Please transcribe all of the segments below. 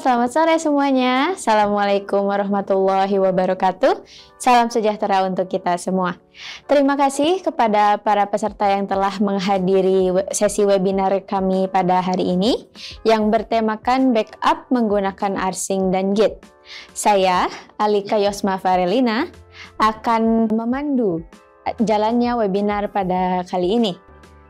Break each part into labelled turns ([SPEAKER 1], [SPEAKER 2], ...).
[SPEAKER 1] selamat sore semuanya. Assalamualaikum warahmatullahi wabarakatuh. Salam sejahtera untuk kita semua. Terima kasih kepada para peserta yang telah menghadiri sesi webinar kami pada hari ini yang bertemakan backup menggunakan Arsync dan Git. Saya, Alika Yosma Farelina, akan memandu jalannya webinar pada kali ini.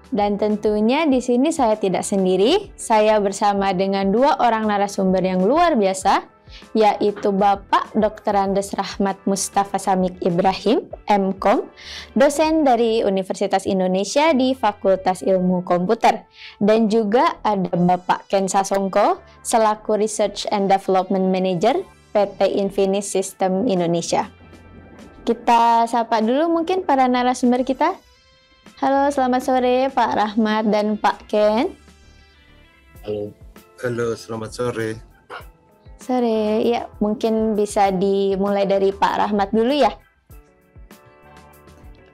[SPEAKER 1] Dan tentunya di sini saya tidak sendiri, saya bersama dengan dua orang narasumber yang luar biasa, yaitu Bapak Dr. Andes Rahmat Mustafa Samik Ibrahim, MKom, dosen dari Universitas Indonesia di Fakultas Ilmu Komputer. Dan juga ada Bapak Ken Sasongko, selaku Research and Development Manager PT Infinis System Indonesia. Kita sapa dulu mungkin para narasumber kita. Halo, selamat sore Pak Rahmat dan Pak Ken.
[SPEAKER 2] Halo, selamat sore.
[SPEAKER 1] Sore, ya mungkin bisa dimulai dari Pak Rahmat dulu ya.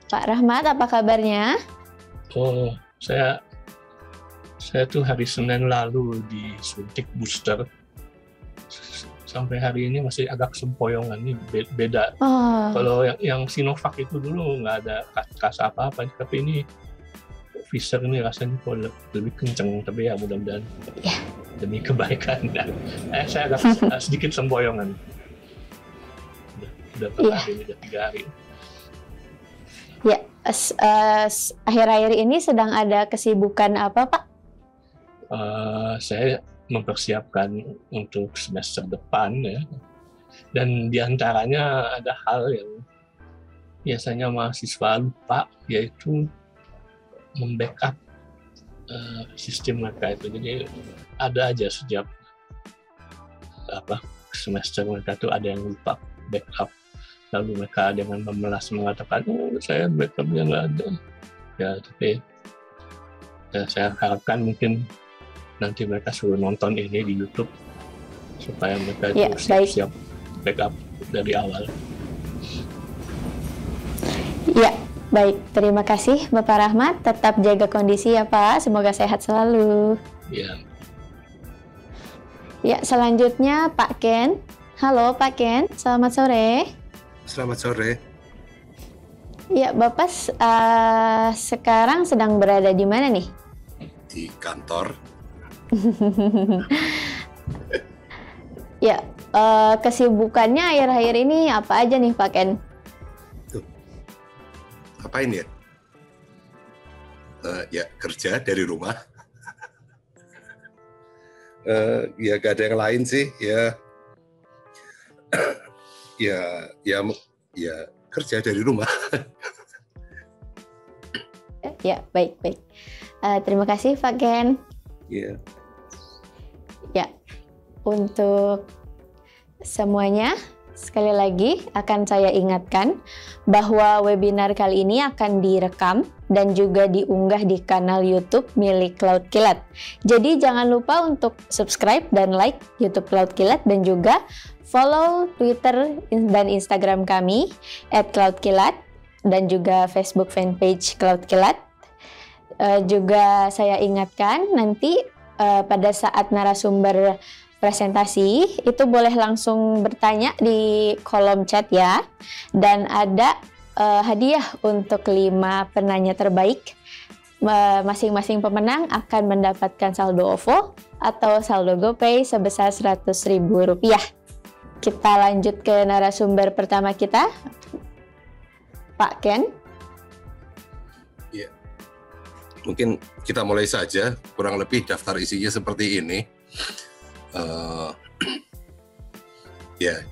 [SPEAKER 1] Pak Rahmat, apa kabarnya?
[SPEAKER 3] Oh, saya tuh hari Senin lalu disuntik booster. Sampai hari ini masih agak sempoyongan, ini beda. Kalau yang Sinovac itu dulu nggak ada rasa apa-apa, tapi ini Pfizer ini rasanya lebih kenceng, tapi ya mudah-mudahan demi kebaikan. Saya agak sedikit sempoyongan. Udah hari ini, udah 3 hari.
[SPEAKER 1] Ya, akhir-akhir ini sedang ada kesibukan apa Pak?
[SPEAKER 3] Saya mempersiapkan untuk semester depan ya, dan diantaranya ada hal yang biasanya mahasiswa lupa, yaitu membackup sistem mereka itu. Jadi ada aja setiap semester mereka tuh ada yang lupa backup, lalu mereka dengan memelas mengatakan saya backupnya nggak ada ya, tapi saya harapkan mungkin nanti mereka suruh nonton ini di YouTube supaya mereka itu siap-siap backup dari awal.
[SPEAKER 1] Ya, baik. Terima kasih Bapak Rahmat. Tetap jaga kondisi ya Pak. Semoga sehat selalu.
[SPEAKER 3] Ya.
[SPEAKER 1] Ya, selanjutnya Pak Ken. Halo Pak Ken, selamat sore.
[SPEAKER 2] Selamat sore.
[SPEAKER 1] Ya, Bapak sekarang sedang berada di mana nih?
[SPEAKER 2] Di kantor.
[SPEAKER 1] Ya, kesibukannya akhir-akhir ini apa aja nih Pak Ken?
[SPEAKER 2] Apain ya? Ya kerja dari rumah. Ya gak ada yang lain sih. Ya kerja dari rumah.
[SPEAKER 1] Ya, baik. Terima kasih Pak Ken.
[SPEAKER 2] Yeah.
[SPEAKER 1] Ya, untuk semuanya sekali lagi akan saya ingatkan bahwa webinar kali ini akan direkam dan juga diunggah di kanal YouTube milik Cloud Kilat. Jadi jangan lupa untuk subscribe dan like YouTube Cloud Kilat dan juga follow Twitter dan Instagram kami @cloudkilat dan juga Facebook fanpage Cloud Kilat. Juga saya ingatkan nanti pada saat narasumber presentasi itu boleh langsung bertanya di kolom chat ya, dan ada hadiah untuk 5 penanya terbaik. Masing-masing pemenang akan mendapatkan saldo OVO atau saldo GoPay sebesar Rp100.000. Kita lanjut ke narasumber pertama kita, Pak Ken.
[SPEAKER 2] Mungkin kita mulai saja, kurang lebih daftar isinya seperti ini.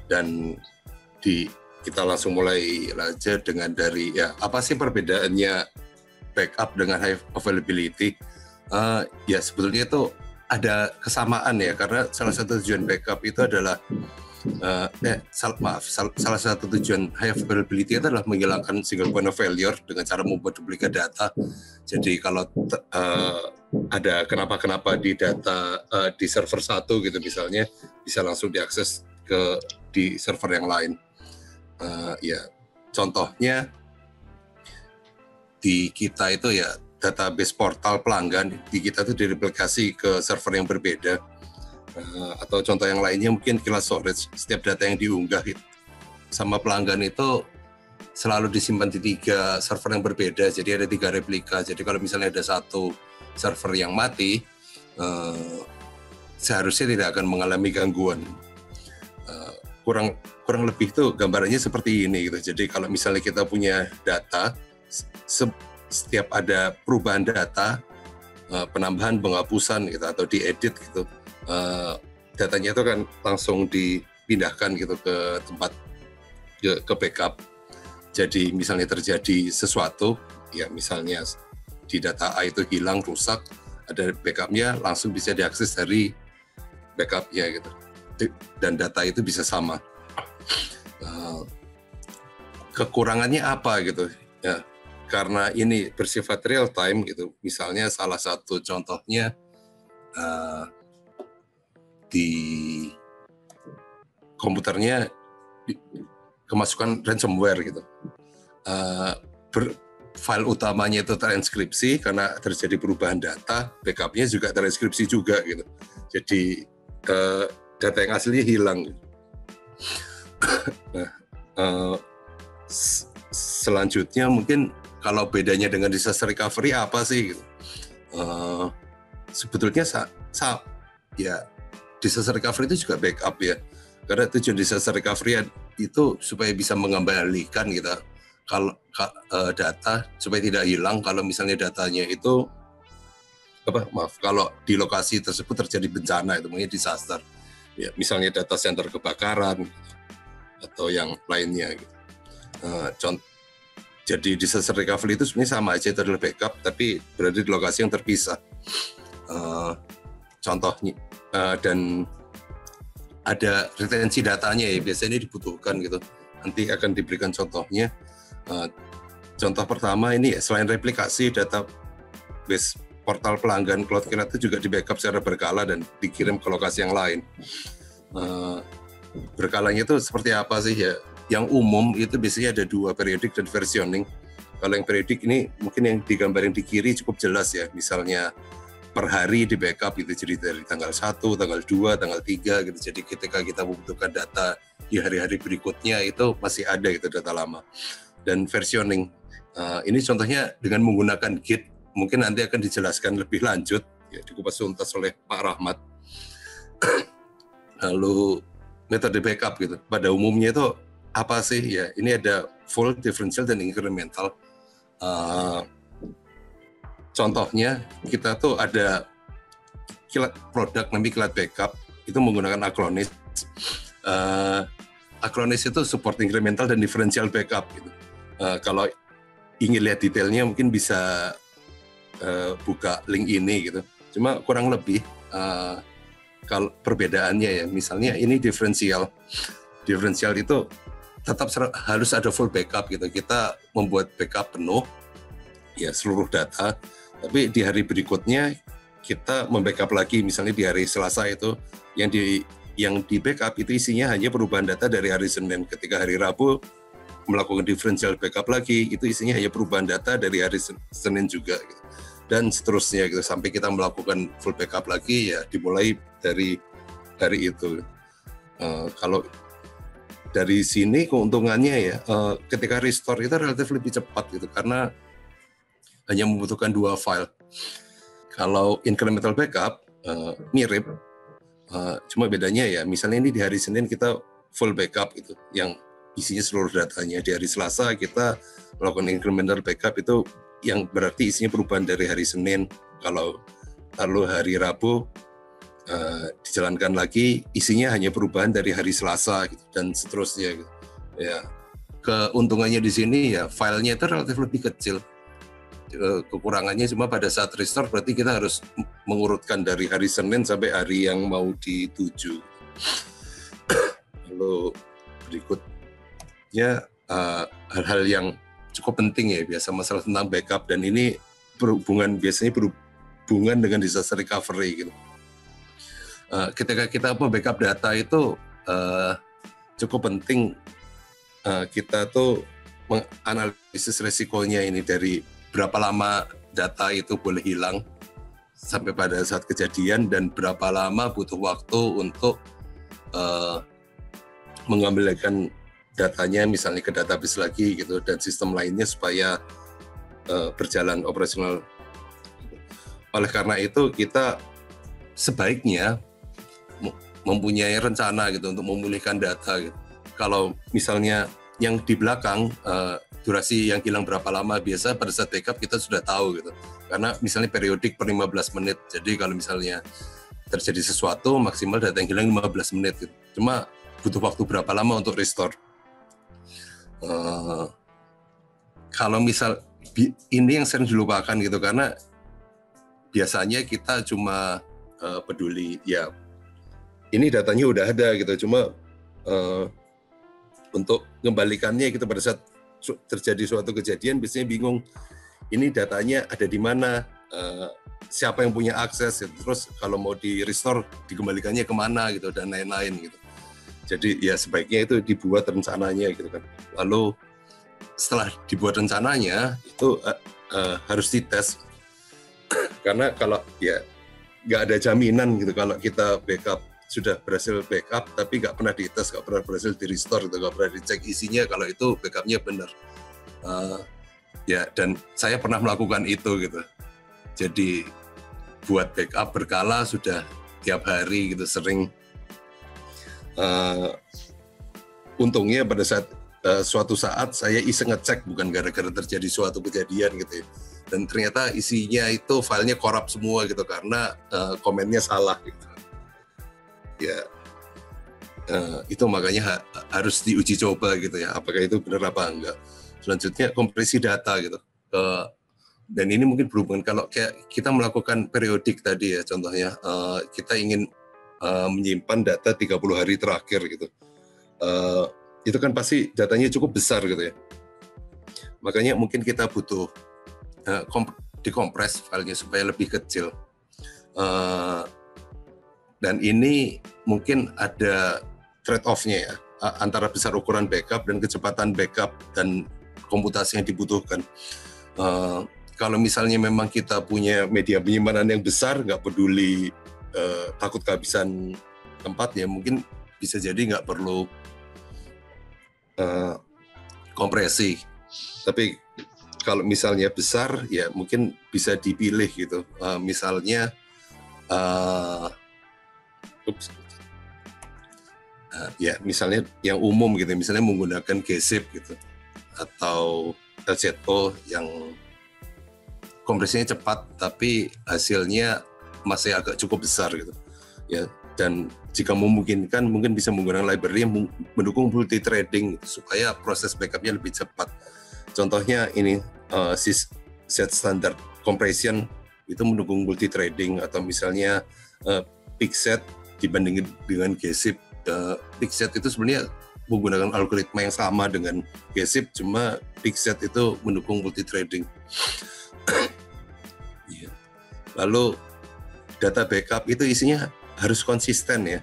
[SPEAKER 2] Dan kita langsung mulai aja dengan dari apa sih perbedaannya backup dengan high availability? Sebetulnya itu ada kesamaan ya, karena salah satu tujuan backup itu adalah salah satu tujuan high availability itu adalah menghilangkan single point of failure dengan cara membuat duplikat data. Jadi kalau ada kenapa-kenapa di data di server satu gitu misalnya, bisa langsung diakses di server yang lain. Contohnya di kita itu database portal pelanggan di kita itu direplikasi ke server yang berbeda. Atau contoh yang lainnya mungkin kelas storage. Setiap data yang diunggah sama pelanggan itu selalu disimpan di 3 server yang berbeda, jadi ada 3 replika. Jadi kalau misalnya ada satu server yang mati, seharusnya tidak akan mengalami gangguan. Kurang lebih itu gambarannya seperti ini gitu. Jadi kalau misalnya kita punya data, setiap ada perubahan data, penambahan, penghapusan gitu atau diedit gitu, datanya itu kan langsung dipindahkan gitu ke tempat ke backup. Jadi misalnya terjadi sesuatu, ya misalnya di data A itu hilang, rusak, ada backupnya, langsung bisa diakses dari backupnya gitu. Dan data itu bisa sama. Kekurangannya apa gitu? Ya, karena ini bersifat real time gitu. Misalnya salah satu contohnya di komputernya kemasukan ransomware gitu. File utamanya itu transkripsi karena terjadi perubahan data, backupnya juga transkripsi juga gitu. Jadi data yang aslinya hilang. Selanjutnya mungkin kalau bedanya dengan disaster recovery apa sih? Gitu. Sebetulnya ya disaster recovery itu juga backup ya. Karena tujuan disaster recovery itu supaya bisa mengembalikan kita kalau data supaya tidak hilang kalau misalnya datanya itu kalau di lokasi tersebut terjadi bencana itu namanya disaster. Ya, misalnya data center kebakaran atau yang lainnya. Gitu. Jadi disaster recovery itu sebenarnya sama aja, itu adalah backup tapi berada di lokasi yang terpisah. Contohnya dan ada retensi datanya ya, biasanya dibutuhkan gitu. Nanti akan diberikan contohnya. Contoh pertama ini selain replikasi database portal pelanggan Cloudkill itu juga di backup secara berkala dan dikirim ke lokasi yang lain. Berkalanya itu seperti apa sih ya? Yang umum itu biasanya ada 2, periodik dan versioning. Kalau yang periodik ini mungkin yang digambarin di kiri cukup jelas ya, misalnya per hari di backup itu, jadi dari tanggal 1, tanggal 2, tanggal 3 gitu. Jadi ketika kita membutuhkan data di hari-hari berikutnya itu masih ada gitu data lama. Dan versioning, ini contohnya dengan menggunakan Git, mungkin nanti akan dijelaskan lebih lanjut, ya, dikupas tuntas oleh Pak Rahmat. Lalu metode backup gitu, pada umumnya itu apa sih ya? Ini ada full, differential, dan incremental. Contohnya kita tuh ada produk namanya Kilat Backup, itu menggunakan Acronis. Acronis itu support incremental dan differential backup gitu. Kalau ingin lihat detailnya mungkin bisa buka link ini gitu. Cuma kurang lebih kalau perbedaannya ya, misalnya ini differential itu tetap harus ada full backup gitu. Kita membuat backup penuh ya seluruh data, tapi di hari berikutnya kita membackup lagi, misalnya di hari Selasa itu yang di backup itu isinya hanya perubahan data dari hari Senin. Ketika hari Rabu melakukan differential backup lagi, itu isinya hanya perubahan data dari hari Senin juga gitu. Dan seterusnya gitu sampai kita melakukan full backup lagi ya dimulai dari hari itu. Kalau dari sini keuntungannya ya ketika restore itu relatif lebih cepat gitu karena hanya membutuhkan 2 file. Kalau incremental backup mirip, cuma bedanya ya misalnya ini di hari Senin kita full backup gitu yang isinya seluruh datanya. Di hari Selasa kita melakukan incremental backup itu yang berarti isinya perubahan dari hari Senin. Kalau lalu hari Rabu dijalankan lagi isinya hanya perubahan dari hari Selasa gitu, dan seterusnya gitu. Ya, keuntungannya di sini ya filenya itu relatif lebih kecil. Kekurangannya cuma pada saat restore berarti kita harus mengurutkan dari hari Senin sampai hari yang mau dituju. Lalu berikutnya hal-hal yang cukup penting ya, biasa masalah tentang backup, dan ini biasanya berhubungan dengan disaster recovery gitu. Ketika kita backup data itu cukup penting kita tuh menganalisis resikonya ini, dari berapa lama data itu boleh hilang, sampai pada saat kejadian dan berapa lama butuh waktu untuk mengembalikan datanya misalnya ke database lagi gitu dan sistem lainnya supaya berjalan operasional. Oleh karena itu kita sebaiknya mempunyai rencana gitu untuk memulihkan data gitu. Kalau misalnya yang di belakang durasi yang hilang berapa lama, biasa pada saat backup kita sudah tahu gitu. Karena misalnya periodik per 15 menit. Jadi kalau misalnya terjadi sesuatu maksimal data yang hilang 15 menit gitu. Cuma butuh waktu berapa lama untuk restore. Kalau misal ini yang sering dilupakan gitu karena biasanya kita cuma peduli ya ini datanya udah ada gitu, cuma untuk mengembalikannya kita pada saat terjadi suatu kejadian biasanya bingung ini datanya ada di mana, siapa yang punya akses gitu. Terus kalau mau di restore dikembalikannya kemana gitu dan lain-lain gitu. Jadi ya sebaiknya itu dibuat rencananya gitu kan. Lalu setelah dibuat rencananya itu harus dites karena kalau ya nggak ada jaminan gitu kalau kita backup sudah berhasil backup tapi nggak pernah dites, nggak pernah berhasil di restore gitu, nggak pernah dicek isinya kalau itu backupnya benar. Ya dan saya pernah melakukan itu gitu. Jadi buat backup berkala sudah tiap hari gitu sering. Untungnya pada saat suatu saat saya iseng ngecek bukan gara-gara terjadi suatu kejadian gitu ya. Dan ternyata isinya itu filenya korup semua gitu karena komennya salah gitu. Ya itu makanya harus diuji coba gitu ya, apakah itu benar apa enggak. Selanjutnya kompresi data gitu. Dan ini mungkin berhubungan kalau kayak kita melakukan periodik tadi ya contohnya kita ingin menyimpan data 30 hari terakhir gitu. Itu kan pasti datanya cukup besar gitu ya. Makanya mungkin kita butuh dikompres filenya supaya lebih kecil. Dan ini mungkin ada trade-off-nya ya, antara besar ukuran backup dan kecepatan backup dan komputasi yang dibutuhkan. Kalau misalnya memang kita punya media penyimpanan yang besar, nggak peduli takut kehabisan tempat ya, mungkin bisa jadi nggak perlu kompresi. Tapi kalau misalnya besar ya mungkin bisa dipilih gitu. Misalnya ya misalnya yang umum gitu, misalnya menggunakan GZIP gitu atau LZO yang kompresinya cepat tapi hasilnya masih agak cukup besar gitu ya. Dan jika memungkinkan mungkin bisa menggunakan library yang mendukung multi threading supaya proses backupnya lebih cepat. Contohnya ini set standard compression itu mendukung multi threading atau misalnya Pixet dibandingin dengan GZIP. Pixet itu sebenarnya menggunakan algoritma yang sama dengan GZIP, cuma Pixet itu mendukung multi threading. Lalu data backup itu isinya harus konsisten ya.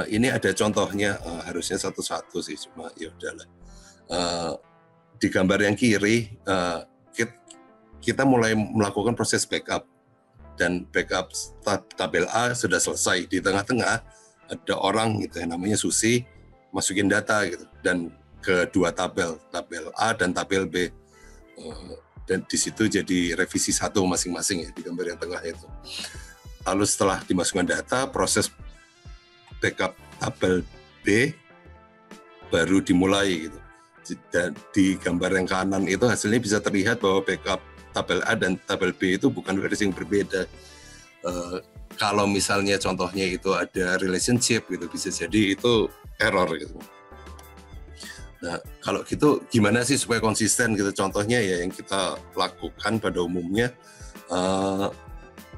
[SPEAKER 2] Ini ada contohnya, harusnya satu-satu sih, cuma ya udahlah. Di gambar yang kiri kita mulai melakukan proses backup dan backup tabel A sudah selesai. Di tengah-tengah ada orang gitu yang namanya Susi masukin data gitu dan kedua tabel A dan tabel B. Dan di situ jadi revisi satu masing-masing ya di gambar yang tengah itu. Lalu setelah dimasukkan data, proses backup tabel B baru dimulai gitu. Dan di gambar yang kanan itu hasilnya bisa terlihat bahwa backup tabel A dan tabel B itu bukan versi yang berbeda. Kalau misalnya contohnya itu ada relationship gitu, bisa jadi itu error gitu. Nah, kalau gitu gimana sih supaya konsisten gitu? Contohnya ya yang kita lakukan pada umumnya,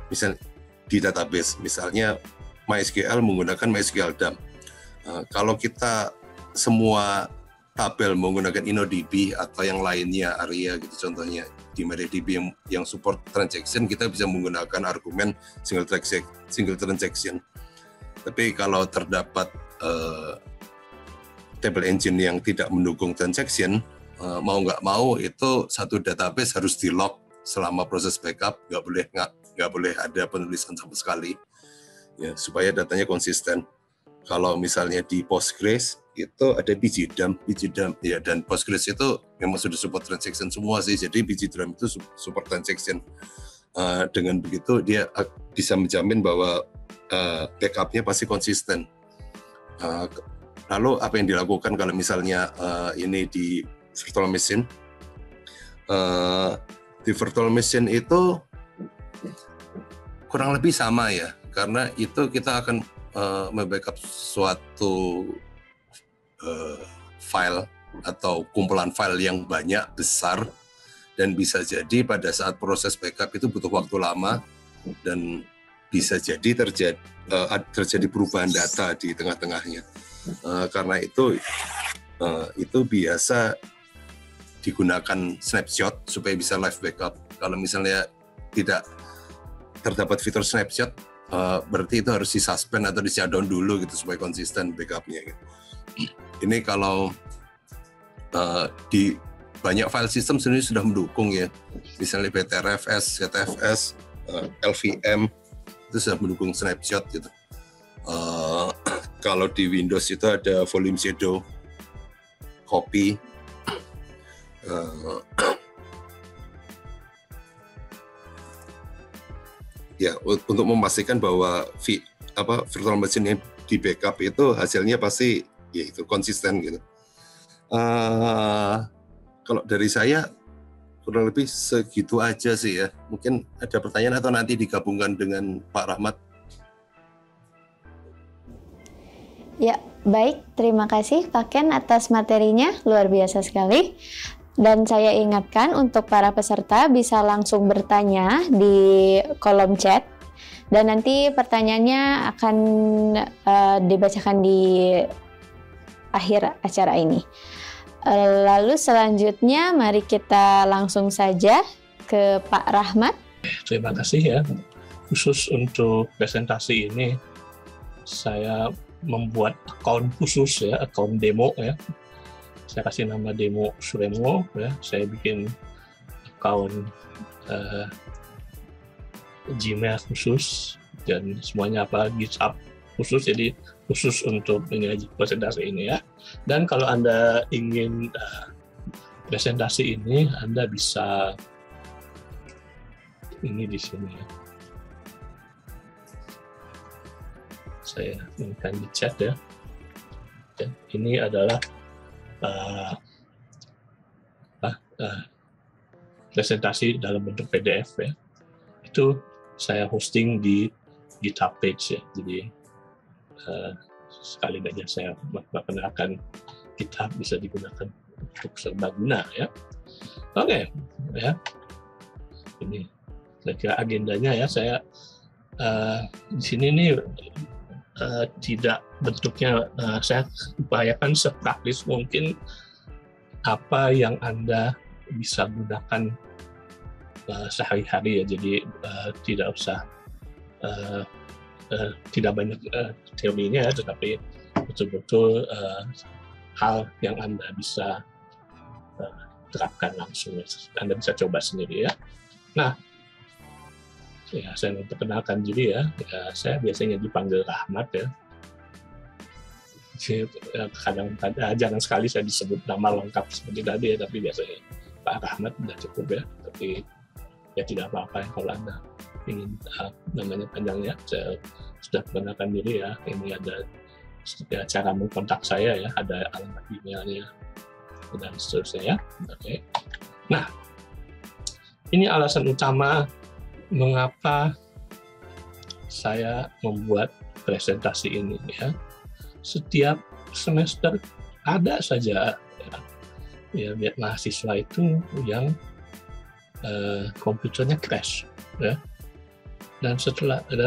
[SPEAKER 2] misalnya di database, misalnya MySQL menggunakan MySQL dump. Kalau kita semua tabel menggunakan InnoDB atau yang lainnya, ARIA gitu contohnya, di MariaDB yang support transaction, kita bisa menggunakan argumen single transaction. Tapi kalau terdapat table engine yang tidak mendukung transaction, mau nggak mau itu satu database harus di-lock selama proses backup nggak boleh ada penulisan sama sekali, ya, supaya datanya konsisten. Kalau misalnya di Postgres itu ada pgdump ya, dan Postgres itu memang sudah support transaction semua sih, jadi pgdump itu support transaction. Dengan begitu dia bisa menjamin bahwa backupnya pasti konsisten. Lalu apa yang dilakukan kalau misalnya ini di virtual machine? Di virtual machine itu kurang lebih sama ya, karena itu kita akan membackup suatu file atau kumpulan file yang banyak, besar, dan bisa jadi pada saat proses backup itu butuh waktu lama, dan bisa jadi terjadi perubahan data di tengah-tengahnya. Karena itu biasa digunakan snapshot supaya bisa live backup. Kalau misalnya tidak terdapat fitur snapshot, berarti itu harus di-suspend atau di-shutdown dulu gitu supaya konsisten backupnya. Gitu. Ini kalau di banyak file system sebenarnya sudah mendukung ya, misalnya BTRFS, ZFS, LVM itu sudah mendukung snapshot gitu. Kalau di Windows itu ada volume shadow, copy, ya, untuk memastikan bahwa virtual machine yang di backup itu hasilnya pasti ya itu konsisten gitu. Kalau dari saya kurang lebih segitu aja sih ya. Mungkin ada pertanyaan atau nanti digabungkan dengan Pak Rahmat.
[SPEAKER 1] Ya, baik. Terima kasih Pak Ken atas materinya, luar biasa sekali. Dan saya ingatkan untuk para peserta bisa langsung bertanya di kolom chat. Dan nanti pertanyaannya akan dibacakan di akhir acara ini. Lalu selanjutnya mari kita langsung saja ke Pak Rahmat.
[SPEAKER 3] Terima kasih ya. Khusus untuk presentasi ini, saya membuat akun khusus ya, akun demo ya. Saya kasih nama demo Suremo ya. Saya bikin akun Gmail khusus dan semuanya GitHub khusus, jadi khusus untuk ini aja presentasi ini ya. Dan kalau Anda ingin presentasi ini, Anda bisa ini di sini ya. Saya inginkan di chat ya. Dan ini adalah presentasi dalam bentuk PDF ya. Itu saya hosting di GitHub page ya. Jadi sekali saja saya memperkenalkan GitHub bisa digunakan untuk serbaguna ya. Oke ya. Ini kira-kira agendanya ya. Saya di sini nih tidak bentuknya, saya upayakan sepraktis mungkin apa yang Anda bisa gunakan sehari-hari ya. Jadi tidak usah tidak banyak teorinya ya, tetapi betul-betul hal yang Anda bisa terapkan langsung, Anda bisa coba sendiri ya. Nah, ya saya memperkenalkan diri ya, saya biasanya dipanggil Rahmat ya. Kadang-kadang jangan sekali saya disebut nama lengkap seperti tadi ya, tapi biasanya Pak Rahmat sudah cukup ya. Tapi ya tidak apa-apa ya kalau Anda ingin namanya panjang ya. Saya sudah perkenalkan diri ya. Ini ada cara mengkontak saya ya, ada alamat emailnya dan seterusnya ya. Oke. Nah, ini alasan utama mengapa saya membuat presentasi ini ya. Setiap semester ada saja ya mahasiswa itu yang komputernya crash ya. Dan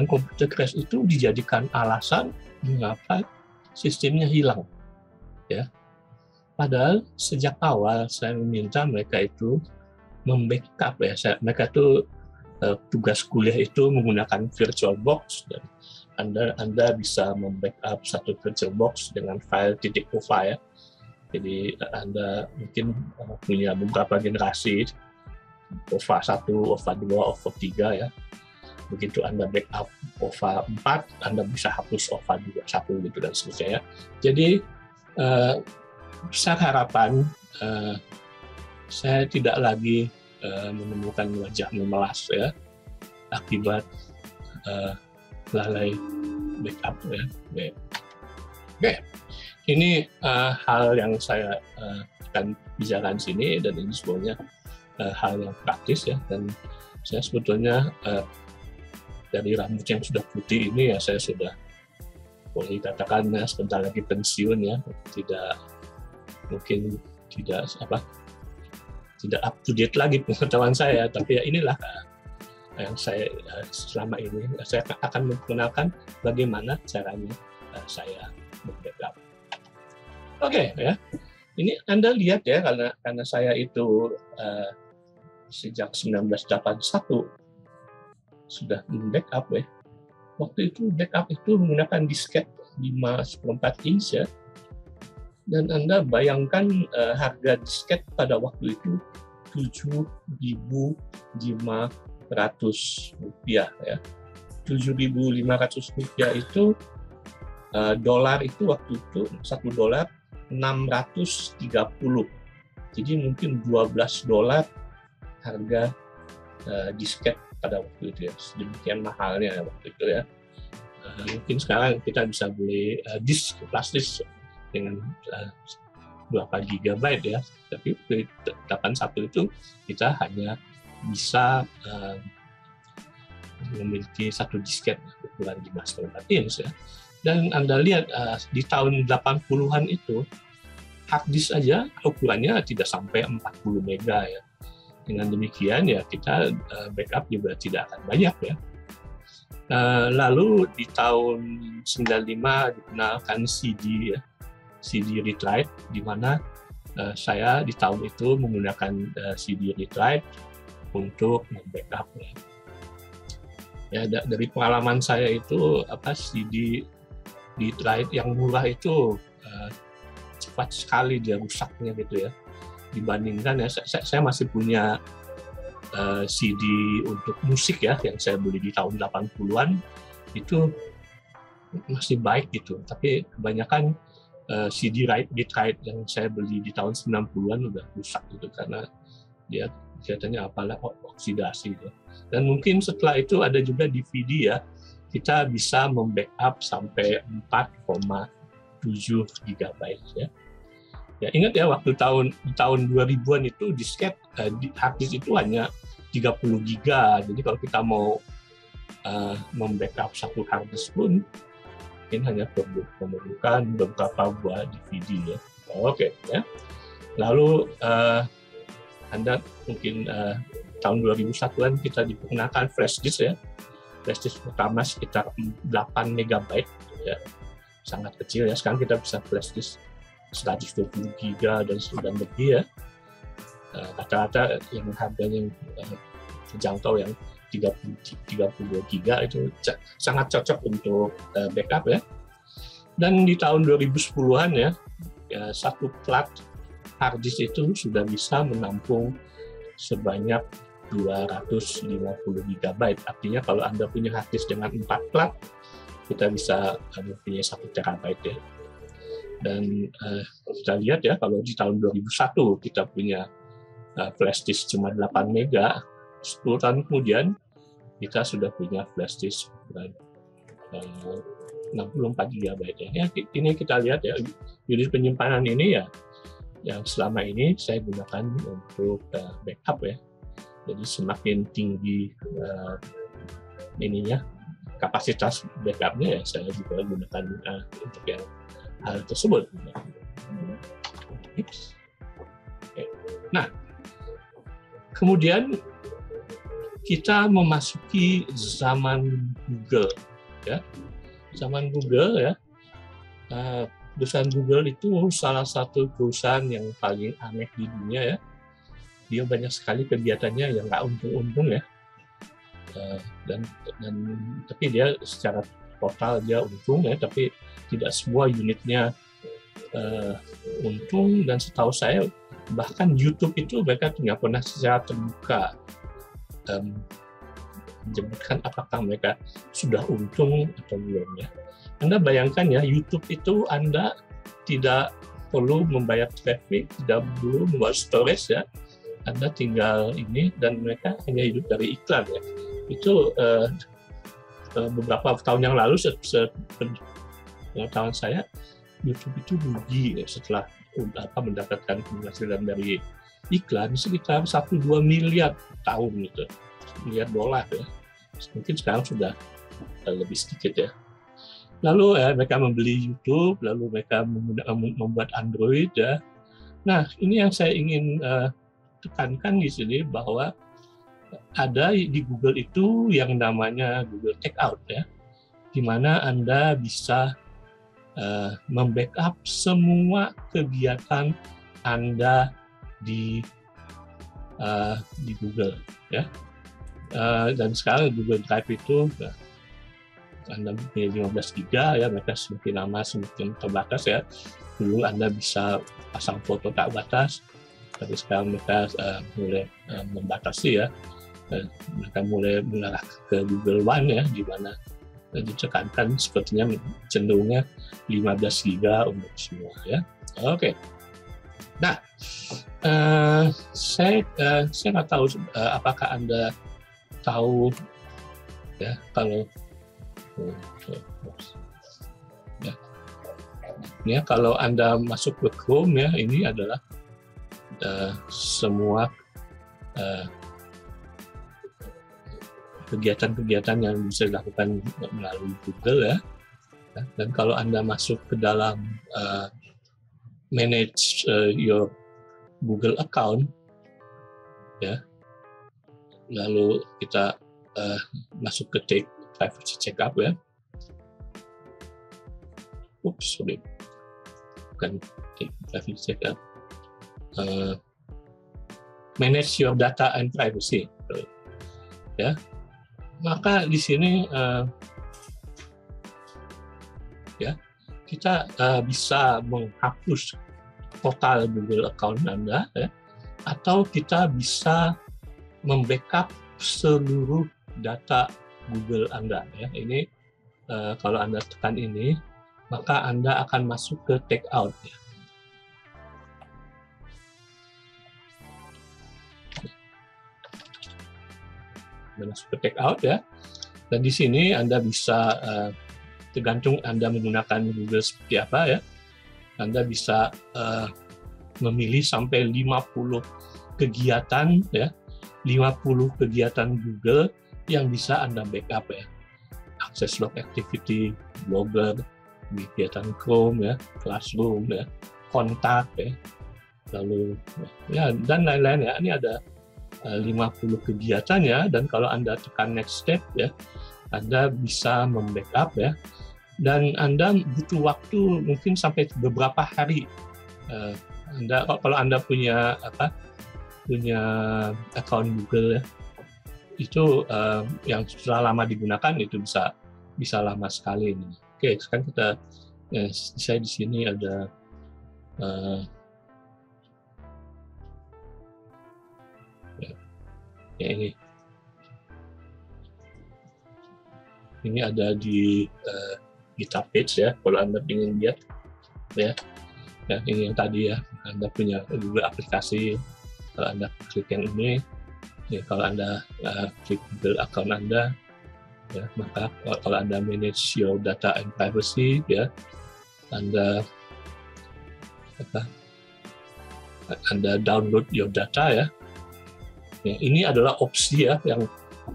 [SPEAKER 3] komputer crash itu dijadikan alasan mengapa sistemnya hilang ya. Padahal sejak awal saya meminta mereka itu membackup ya. Mereka itu tugas kuliah itu menggunakan VirtualBox, dan Anda bisa membackup satu VirtualBox dengan file .uva ya. Jadi Anda mungkin punya beberapa generasi OVA 1, OVA 2, OVA 3 ya. Begitu Anda backup OVA 4, Anda bisa hapus OVA 2, 1 gitu dan seterusnya. Jadi besar harapan saya tidak lagi menemukan wajah memelas ya akibat lalai backup ya. Oke. Ini hal yang saya akan bicarakan sini, dan ini sebenarnya hal yang praktis ya, dan saya sebetulnya dari rambut yang sudah putih ini ya, saya sudah boleh katakan sebentar lagi pensiun ya, mungkin tidak up to date lagi pengetahuan saya, tapi ya inilah yang saya selama ini saya akan memperkenalkan bagaimana caranya saya backup. Oke ya, ini Anda lihat ya, karena saya itu sejak 1981 sudah backup ya. Waktu itu backup itu menggunakan disket 5/4 inch ya. Dan Anda bayangkan harga disket pada waktu itu Rp7.500 ya. Rp7.500 itu dolar itu waktu itu $1 630. Jadi mungkin $12 harga disket pada waktu itu ya. Sedemikian mahalnya waktu itu ya. Mungkin sekarang kita bisa beli disk flash disk dengan berapa gigabyte ya. Tapi 81 itu kita hanya bisa memiliki satu disket ukuran 5/4 inch ya. Dan Anda lihat di tahun 80-an itu hard disk aja ukurannya tidak sampai 40 mega ya. Dengan demikian ya kita backup juga tidak akan banyak ya. Lalu di tahun 95 dikenalkan CD ya, CD read write, di mana saya di tahun itu menggunakan CD read write untuk backup ya. Ya dari pengalaman saya itu CD read write yang murah itu cepat sekali dia rusaknya gitu ya, dibandingkan ya saya masih punya CD untuk musik ya yang saya beli di tahun 80-an itu masih baik gitu, tapi kebanyakan CD read write yang saya beli di tahun 90-an udah rusak gitu karena dia kelihatannya apalah oksidasi gitu. Dan mungkin setelah itu ada juga DVD ya, kita bisa membackup sampai 4,7 GB ya. Ya ingat ya waktu tahun 2000-an itu disket hard disk itu hanya 30 GB. Jadi kalau kita mau membackup satu hard disk pun mungkin hanya memerlukan beberapa buah DVD ya. Oke ya. Lalu Anda mungkin tahun 2001-an kita diperkenalkan flash disk ya. Flash disk pertama sekitar 8 MB ya. Sangat kecil ya. Sekarang kita bisa flash disk 120 GB dan lebih ya. Rata-rata yang harganya terjangkau yang 32 GB itu sangat cocok untuk backup ya. Dan di tahun 2010-an ya, satu plat hard disk itu sudah bisa menampung sebanyak 250 GB. Artinya kalau Anda punya hard disk dengan 4 plat, kita bisa mempunyai 1 TB ya. Dan kita lihat ya, kalau di tahun 2001 kita punya flash disk cuma 8 mega, 10 tahun kemudian kita sudah punya flash disk 64 GB ya. Ini kita lihat ya, unit penyimpanan ini ya yang selama ini saya gunakan untuk backup ya. Jadi semakin tinggi kapasitas backupnya ya saya juga gunakan untuk yang hal tersebut. Nah, kemudian kita memasuki zaman Google ya. Zaman Google ya. Perusahaan Google itu salah satu perusahaan yang paling aneh di dunia ya. Dia banyak sekali kegiatannya yang nggak untung-untung ya. Dan tapi dia secara total dia untung ya, tapi tidak semua unitnya untung, dan setahu saya bahkan YouTube itu mereka nggak pernah secara terbuka menyebutkan apakah mereka sudah untung atau belum ya. Anda bayangkan ya, YouTube itu Anda tidak perlu membayar traffic, tidak perlu membuat storage ya. Anda tinggal ini dan mereka hanya hidup dari iklan ya. Itu beberapa tahun yang lalu, pengetahuan saya, YouTube itu rugi ya, setelah mendapatkan penghasilan dari iklan sekitar 1-2 miliar tahun gitu, miliar dolar ya. Mungkin sekarang sudah lebih sedikit ya. Lalu mereka membeli YouTube, lalu mereka membuat Android ya. Nah, ini yang saya ingin tekankan di sini, bahwa ada di Google itu yang namanya Google Takeout ya, di mana Anda bisa membackup semua kegiatan Anda di Google ya. Dan sekarang Google Drive itu Anda punya 15 giga ya, mereka semakin lama semakin terbatas ya. Dulu Anda bisa pasang foto tak batas, tapi sekarang mereka mulai membatasi ya. Mereka mulai mengarah ke Google One ya, di mana ditekankan sepertinya cenderungnya 15 giga untuk semua ya. Oke. Nah, saya nggak tahu apakah Anda tahu ya, kalau ya, kalau Anda masuk ke Chrome ya, ini adalah semua kegiatan-kegiatan yang bisa dilakukan melalui Google ya. Dan kalau Anda masuk ke dalam manage your Google account ya, lalu kita masuk ke take privacy checkup ya. Sorry, bukan take privacy checkup. Manage your data and privacy ya. Maka di sini ya, kita bisa menghapus total Google account Anda ya, atau kita bisa membackup seluruh data Google Anda ya. Ini kalau Anda tekan ini, maka Anda akan masuk ke take out ya. Masuk ke take out ya. Dan di sini Anda bisa tergantung Anda menggunakan Google seperti apa ya. Anda bisa memilih sampai 50 kegiatan ya. 50 kegiatan Google yang bisa Anda backup ya. Access log activity, blogger, kegiatan Chrome ya, Classroom ya, kontak ya. Lalu ya, dan lain-lain ya. Ini ada 50 kegiatan ya, dan kalau Anda tekan next step ya, Anda bisa membackup ya, dan Anda butuh waktu mungkin sampai beberapa hari. Kalau Anda punya account Google ya, itu yang sudah lama digunakan, itu bisa lama sekali ini. Oke, sekarang kita saya di sini ada ya ini ada di GitHub page ya, kalau Anda ingin lihat ya. Ya, ini yang tadi ya, Anda punya Google aplikasi, kalau Anda klik yang ini ya, kalau Anda klik Google account Anda ya, maka kalau Anda manage your data and privacy ya, Anda download your data ya. Ya, ini adalah opsi ya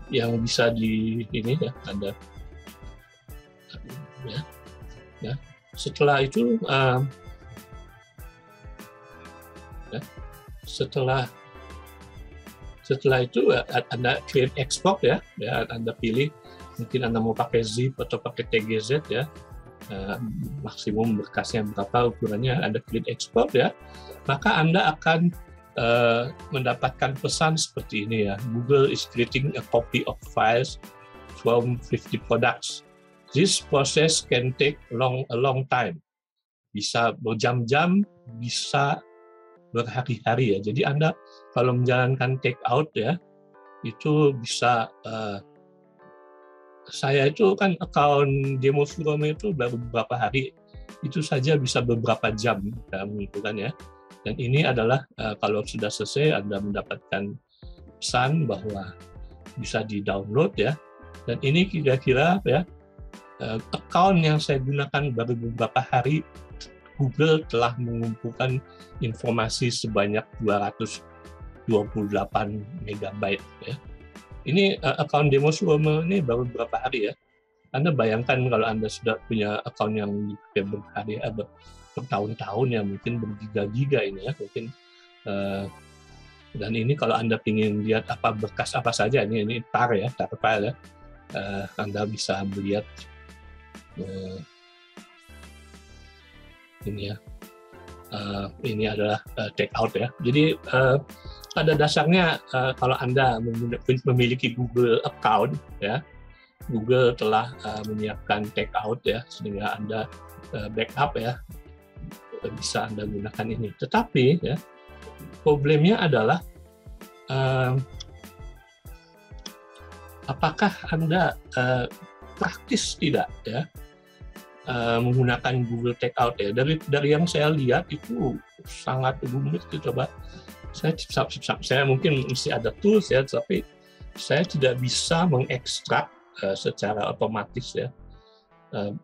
[SPEAKER 3] yang bisa di ini ya, Anda ya. Setelah itu setelah itu Anda create export ya, Anda pilih mungkin Anda mau pakai zip atau pakai TGZ ya, maksimum berkasnya berapa, ukurannya Anda klik export ya, maka Anda akan mendapatkan pesan seperti ini ya. Google is creating a copy of files from 50 products. This process can take a long time. Bisa berjam-jam, bisa berhari-hari ya. Jadi Anda kalau menjalankan take out ya, itu bisa saya itu kan account demo Surome itu baru beberapa hari, itu saja bisa beberapa jam itu kan ya. Dan ini adalah kalau sudah selesai Anda mendapatkan pesan bahwa bisa di-download ya. Dan ini kira-kira ya account yang saya gunakan baru beberapa hari, Google telah mengumpulkan informasi sebanyak 228 megabyte ya. Ini account demo Surome ini baru beberapa hari ya. Anda bayangkan kalau Anda sudah punya account yang dipakai berhari bertahun-tahun ya, mungkin bergiga-giga ini ya, mungkin dan ini kalau Anda ingin lihat apa berkas apa saja, ini tar file ya, Anda bisa melihat ini ya, ini adalah take out ya. Jadi pada dasarnya kalau Anda memiliki Google account ya, Google telah menyiapkan take out ya, sehingga Anda backup ya, bisa Anda gunakan ini. Tetapi ya, problemnya adalah apakah Anda praktis tidak ya menggunakan Google take out ya. Dari yang saya lihat itu sangat rumit itu. Coba saya mungkin mesti ada tools ya, tapi saya tidak bisa mengekstrak secara otomatis ya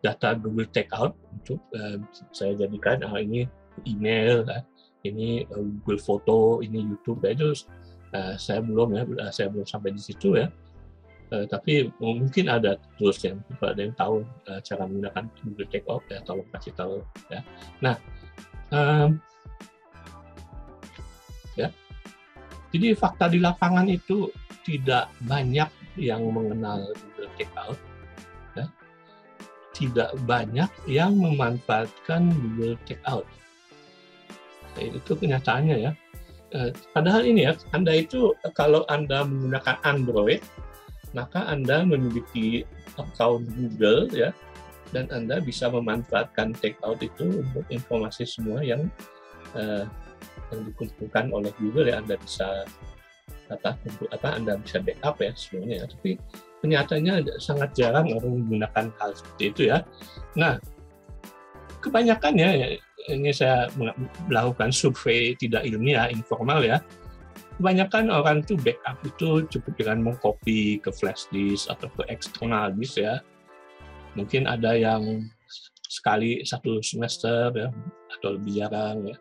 [SPEAKER 3] data Google take out untuk saya jadikan ini email, ini Google Foto, ini YouTube ya. Itu saya belum sampai di situ ya. Tapi mungkin ada tools yang ada yang tahu cara menggunakan Google take out ya, tolong kasih tahu ya. Nah, ya. Jadi fakta di lapangan itu tidak banyak yang mengenal Google take out, ya. Tidak banyak yang memanfaatkan Google take out. Nah, itu kenyataannya ya. Padahal ini ya, Anda itu kalau Anda menggunakan Android, maka Anda memiliki account Google ya, dan Anda bisa memanfaatkan take out itu untuk informasi semua yang dikumpulkan oleh Google ya. Anda bisa Anda bisa backup ya semuanya. Tapi kenyataannya sangat jarang orang menggunakan hal seperti itu ya. Nah, kebanyakan ya, ini saya melakukan survei tidak ilmiah, informal ya. Kebanyakan orang tuh backup itu cukup dengan mengcopy ke flash disk atau ke external disk ya. Mungkin ada yang sekali satu semester ya, atau lebih jarang ya.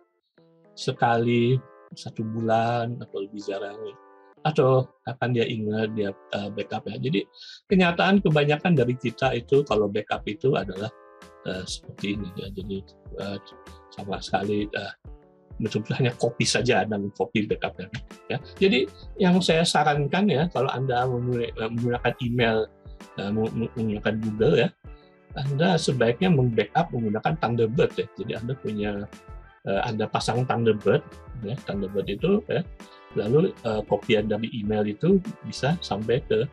[SPEAKER 3] Sekali 1 bulan atau lebih jarang ya. Atau akan dia ingat dia backup ya. Jadi kenyataan kebanyakan dari kita itu kalau backup itu adalah seperti ini ya. Jadi sama sekali betul-betul hanya copy saja dan copy backupnya ya. Jadi yang saya sarankan ya, kalau Anda menggunakan email, menggunakan Google ya, Anda sebaiknya membackup menggunakan Thunderbird ya. Jadi Anda punya Anda pasang Thunderbird ya, Thunderbird itu ya, lalu kopian dari email itu bisa sampai ke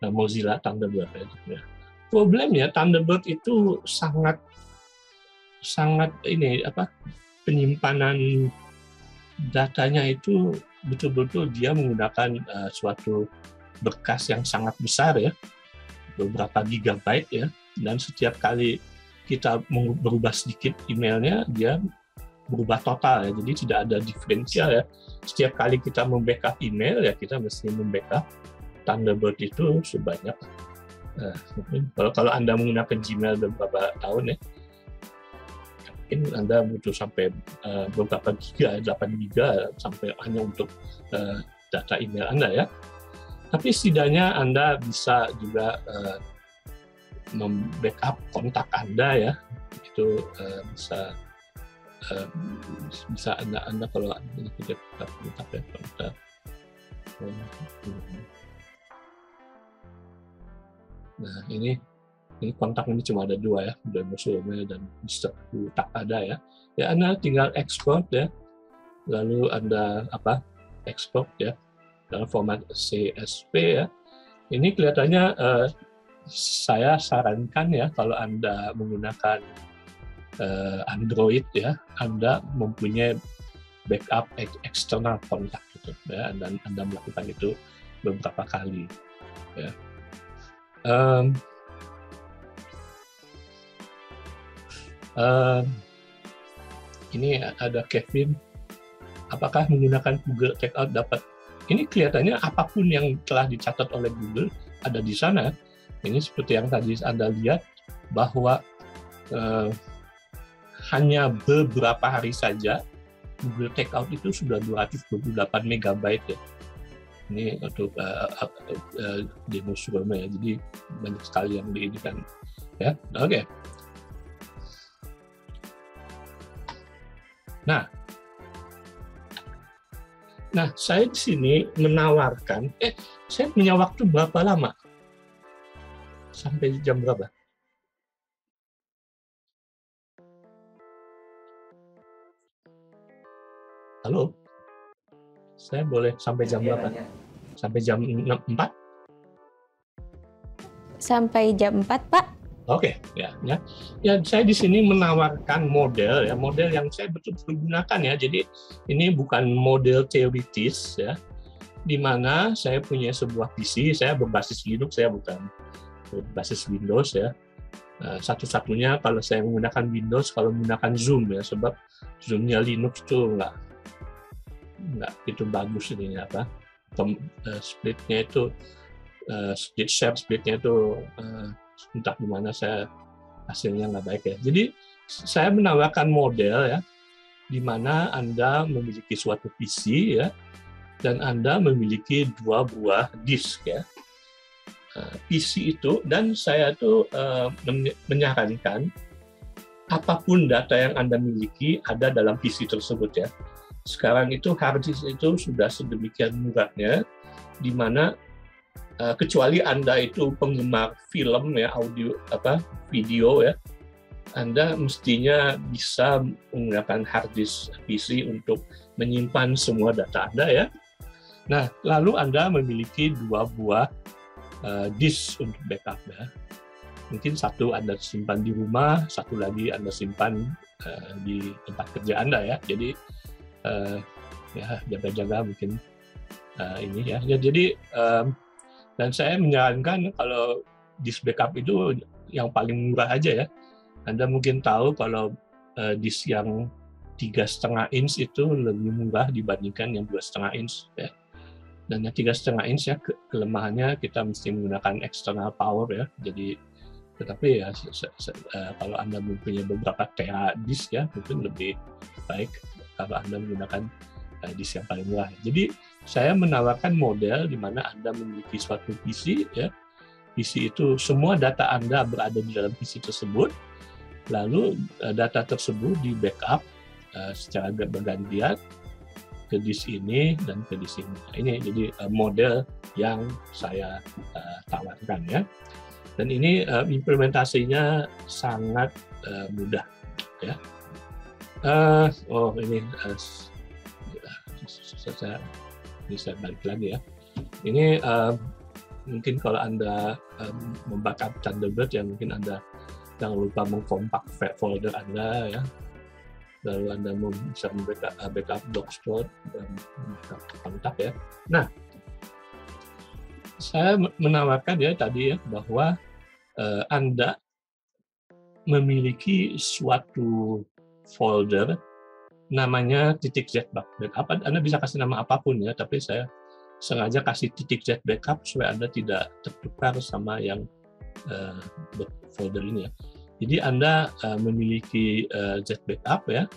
[SPEAKER 3] Mozilla Thunderbird ya. Problemnya Thunderbird itu sangat ini penyimpanan datanya itu betul-betul dia menggunakan suatu berkas yang sangat besar ya, beberapa gigabyte ya, dan setiap kali kita berubah sedikit emailnya dia berubah total ya. Jadi tidak ada diferensial ya. Setiap kali kita membackup email ya, kita mesti membackup Thunderbird itu sebanyak kalau Anda menggunakan Gmail beberapa tahun ya, mungkin Anda butuh sampai beberapa giga, 8 giga sampai hanya untuk data email Anda ya. Tapi setidaknya Anda bisa juga membackup kontak Anda ya. Itu bisa Anda kalau tidak kontak ya, kontak. Nah, ini kontak ini cuma ada 2 ya, dan Surome dan Mr. tak ada ya. Ya Anda tinggal export ya, lalu Anda export ya dalam format CSV ya. Ini kelihatannya saya sarankan ya, kalau Anda menggunakan Android ya, Anda mempunyai backup eksternal kontak gitu ya, dan Anda melakukan itu beberapa kali ya. Ini ada Kevin, apakah menggunakan Google Takeout dapat? Ini kelihatannya apapun yang telah dicatat oleh Google ada di sana. Ini seperti yang tadi Anda lihat bahwa hanya beberapa hari saja Google Takeout itu sudah 228 MB ya. Ini untuk demo sebelumnya ya. Jadi banyak sekali yang diindikan ya. Oke. Nah, saya di sini menawarkan, saya punya waktu berapa lama? Sampai jam berapa? Halo? Saya boleh sampai jam berapa? Sampai jam 4?
[SPEAKER 1] Sampai jam 4, Pak.
[SPEAKER 3] Oke, ya. Saya di sini menawarkan model yang saya betul-betul gunakan ya. Jadi ini bukan model teoritis ya, di mana saya punya sebuah PC, saya berbasis Linux, saya bukan berbasis Windows ya. Satu-satunya kalau saya menggunakan Windows, kalau menggunakan Zoom ya, sebab Zoom-nya Linux tuh nggak itu bagus ini apa, splitnya itu splitnya itu entah gimana, saya hasilnya nggak baik ya. Jadi saya menawarkan model ya, di mana Anda memiliki suatu PC ya, dan Anda memiliki 2 buah disk ya. PC itu, dan saya tuh menyarankan apapun data yang Anda miliki ada dalam PC tersebut ya. Sekarang itu hard disk itu sudah sedemikian murahnya, di mana kecuali Anda itu penggemar film ya, audio video ya, Anda mestinya bisa menggunakan hard disk PC untuk menyimpan semua data Anda ya. Nah, lalu Anda memiliki 2 buah disk untuk backup ya. Mungkin satu Anda simpan di rumah, satu lagi Anda simpan di tempat kerja Anda ya. Jadi ya jaga-jaga mungkin ini ya. Jadi dan saya menyarankan kalau disk backup itu yang paling murah aja ya. Anda mungkin tahu kalau disk yang 3,5 inch itu lebih murah dibandingkan yang 2,5 inch ya. Dan yang 3,5 inch ya, kelemahannya kita mesti menggunakan external power ya. Jadi tetapi ya kalau Anda mempunyai beberapa tera disk ya, mungkin lebih baik kalau Anda menggunakan disk yang paling murah. Jadi saya menawarkan model di mana Anda memiliki suatu PC ya. PC itu semua data Anda berada di dalam PC tersebut. Lalu data tersebut di backup secara bergantian ke disk ini dan ke disk ini. Ini jadi model yang saya tawarkan ya. Dan ini implementasinya sangat mudah ya. Ini saya bisa balik lagi ya. Ini mungkin kalau Anda membackup Thunderbird ya, mungkin Anda jangan lupa mengkompak folder Anda ya. Lalu Anda bisa backup Blogspot dan kontak ya. Nah, saya menawarkan ya tadi ya bahwa Anda memiliki suatu folder namanya .z backup. Anda bisa kasih nama apapun ya, tapi saya sengaja kasih .z backup supaya Anda tidak tertukar sama yang folder ini ya. Jadi Anda memiliki Z backup ya.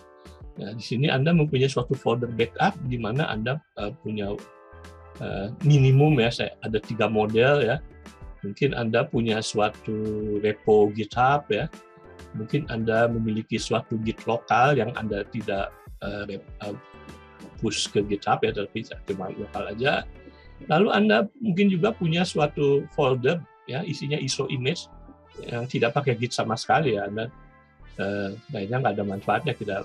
[SPEAKER 3] Nah, di sini Anda mempunyai suatu folder backup di mana Anda punya minimum ya, saya ada 3 model ya. Mungkin Anda punya suatu repo GitHub ya. Mungkin Anda memiliki suatu Git lokal yang Anda tidak push ke GitHub ya, tapi cuma lokal aja. Lalu Anda mungkin juga punya suatu folder ya, isinya ISO image yang tidak pakai Git sama sekali ya, Anda kayaknya nggak ada manfaatnya kita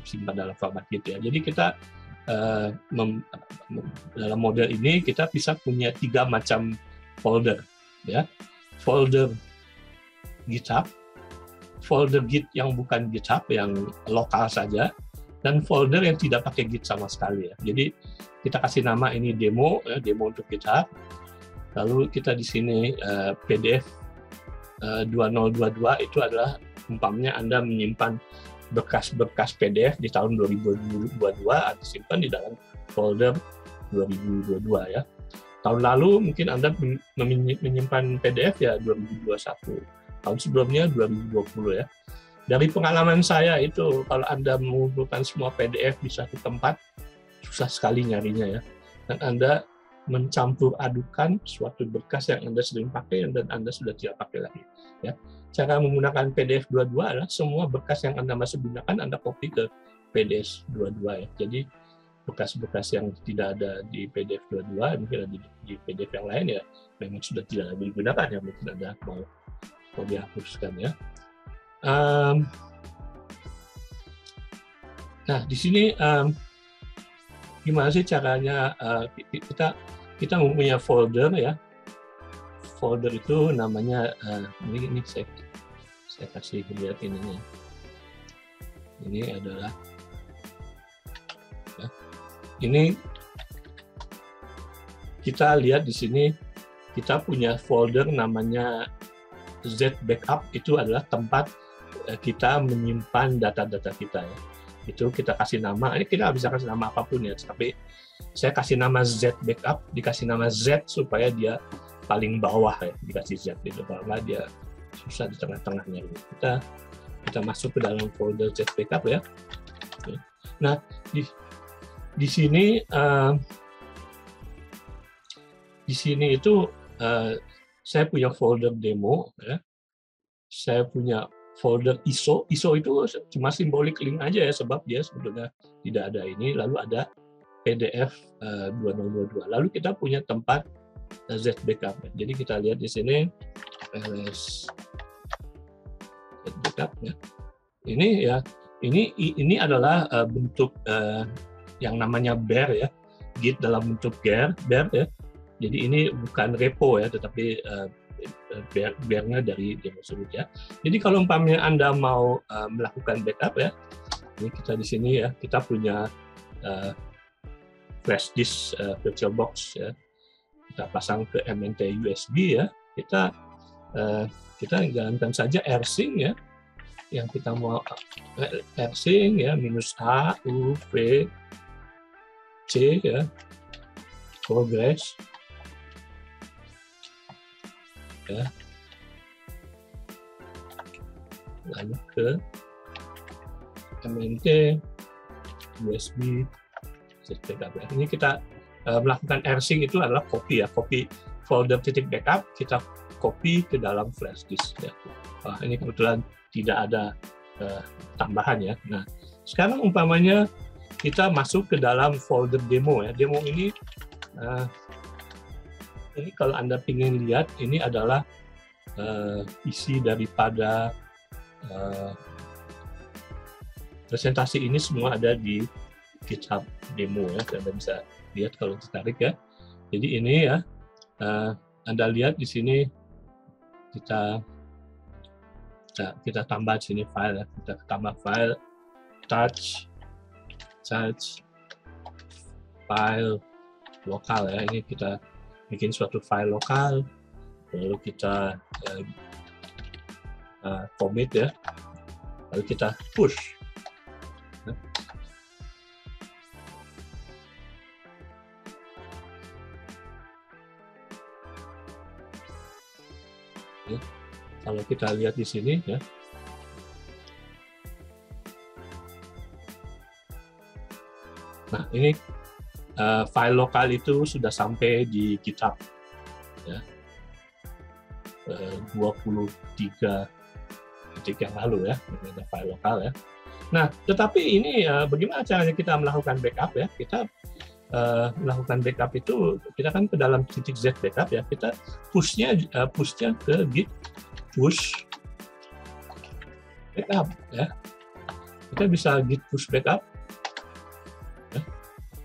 [SPEAKER 3] simpan dalam format Git ya. Jadi kita dalam model ini kita bisa punya 3 macam folder ya. Folder GitHub, folder Git yang bukan GitHub yang lokal saja, dan folder yang tidak pakai Git sama sekali ya. Jadi kita kasih nama ini demo, ya, demo untuk GitHub. Lalu kita di sini PDF 2022 itu adalah umpamanya Anda menyimpan berkas-berkas PDF di tahun 2022, Anda simpan di dalam folder 2022 ya. Tahun lalu mungkin Anda menyimpan PDF ya 2021. Tahun sebelumnya 2020 ya. Dari pengalaman saya itu, kalau Anda mengumpulkan semua PDF di satu tempat, susah sekali nyarinya ya. Dan Anda mencampur adukan suatu berkas yang Anda sering pakai dan Anda sudah tidak pakai lagi. Ya. Cara menggunakan PDF 22 adalah semua berkas yang Anda masih gunakan, Anda copy ke PDF 22 ya. Jadi bekas-bekas yang tidak ada di PDF 22, mungkin ada di PDF yang lain ya, memang sudah tidak lagi digunakan ya, mungkin Anda mau dihapuskan ya. Nah, di sini gimana sih caranya kita mempunyai folder ya. Folder itu namanya ini saya kasih lihat ininya. Ini adalah ya, ini kita lihat di sini kita punya folder namanya Z Backup, itu adalah tempat kita menyimpan data-data kita ya. Itu kita kasih nama, ini kita bisa kasih nama apapun ya, tapi saya kasih nama Z Backup, dikasih nama Z supaya dia paling bawah ya, dikasih Z itu, karena dia susah di tengah-tengahnya. Kita masuk ke dalam folder Z Backup ya. Nah, di sini itu saya punya folder demo ya. Saya punya folder ISO itu cuma simbolik link aja ya, sebab dia sebetulnya tidak ada ini. Lalu ada PDF 2022. Lalu kita punya tempat Z Backup. Jadi kita lihat di sini Z Backup ya. Ini ya, ini adalah bentuk yang namanya bear ya, Git dalam bentuk bear ya. Jadi ini bukan repo ya, tetapi bear-nya dari demo sebut ya. Jadi kalau umpamanya Anda mau melakukan backup ya, ini kita di sini ya, kita punya flash disk VirtualBox ya. Kita pasang ke MNT USB ya. Kita jalankan saja rsync ya. Yang kita mau rsync ya, -a u v c ya, progress ya, lalu ke MNT USB backup ya. Ini kita melakukan rsync itu adalah copy ya, copy folder titik backup, kita copy ke dalam flash disk ya. Wah, ini kebetulan tidak ada tambahan ya. Nah, sekarang umpamanya kita masuk ke dalam folder demo ya. Demo ini kalau Anda ingin lihat, ini adalah isi daripada presentasi ini semua ada di GitHub demo ya. Anda bisa lihat kalau tertarik ya. Jadi ini ya, Anda lihat di sini kita tambah di sini file ya. Kita tambah file touch file lokal ya. Ini kita bikin suatu file lokal, lalu kita commit ya, lalu kita push. Ya. Kalau kita lihat di sini ya, nah ini file lokal itu sudah sampai di GitHub ya, 23 detik yang lalu ya, ada file lokal ya. Nah, tetapi ini bagaimana caranya kita melakukan backup ya? Kita melakukan backup itu, kita kan ke dalam titik Z backup ya, kita pushnya ke git push backup ya. Kita bisa git push backup.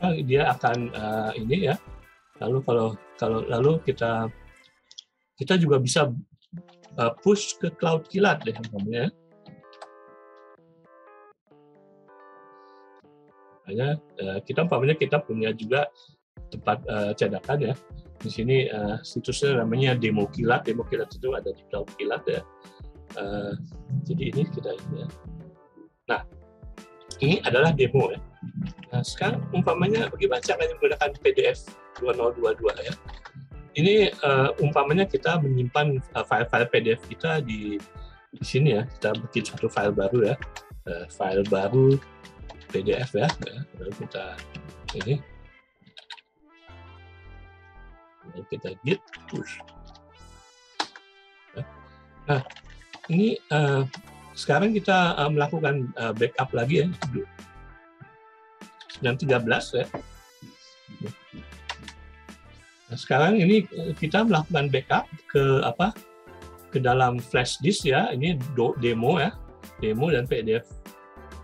[SPEAKER 3] Dia akan ini ya. Lalu lalu kita juga bisa push ke Cloud Kilat deh namanya. Hanya kita punya juga tempat cetakan ya. Di sini situsnya namanya Demo Kilat. Demo Kilat itu ada di Cloud Kilat ya. Jadi ini kita ya. Nah, ini adalah demo ya. Nah, sekarang umpamanya bagaimana caranya menggunakan PDF 2022 ya. Ini umpamanya kita menyimpan file-file PDF kita di sini ya. Kita bikin satu file baru ya. File baru PDF ya. Lalu kita ini. Lalu kita git push. Nah, ini sekarang kita melakukan backup lagi ya, 913 ya. Nah, sekarang ini kita melakukan backup ke dalam flash disk ya. Ini demo ya, demo dan PDF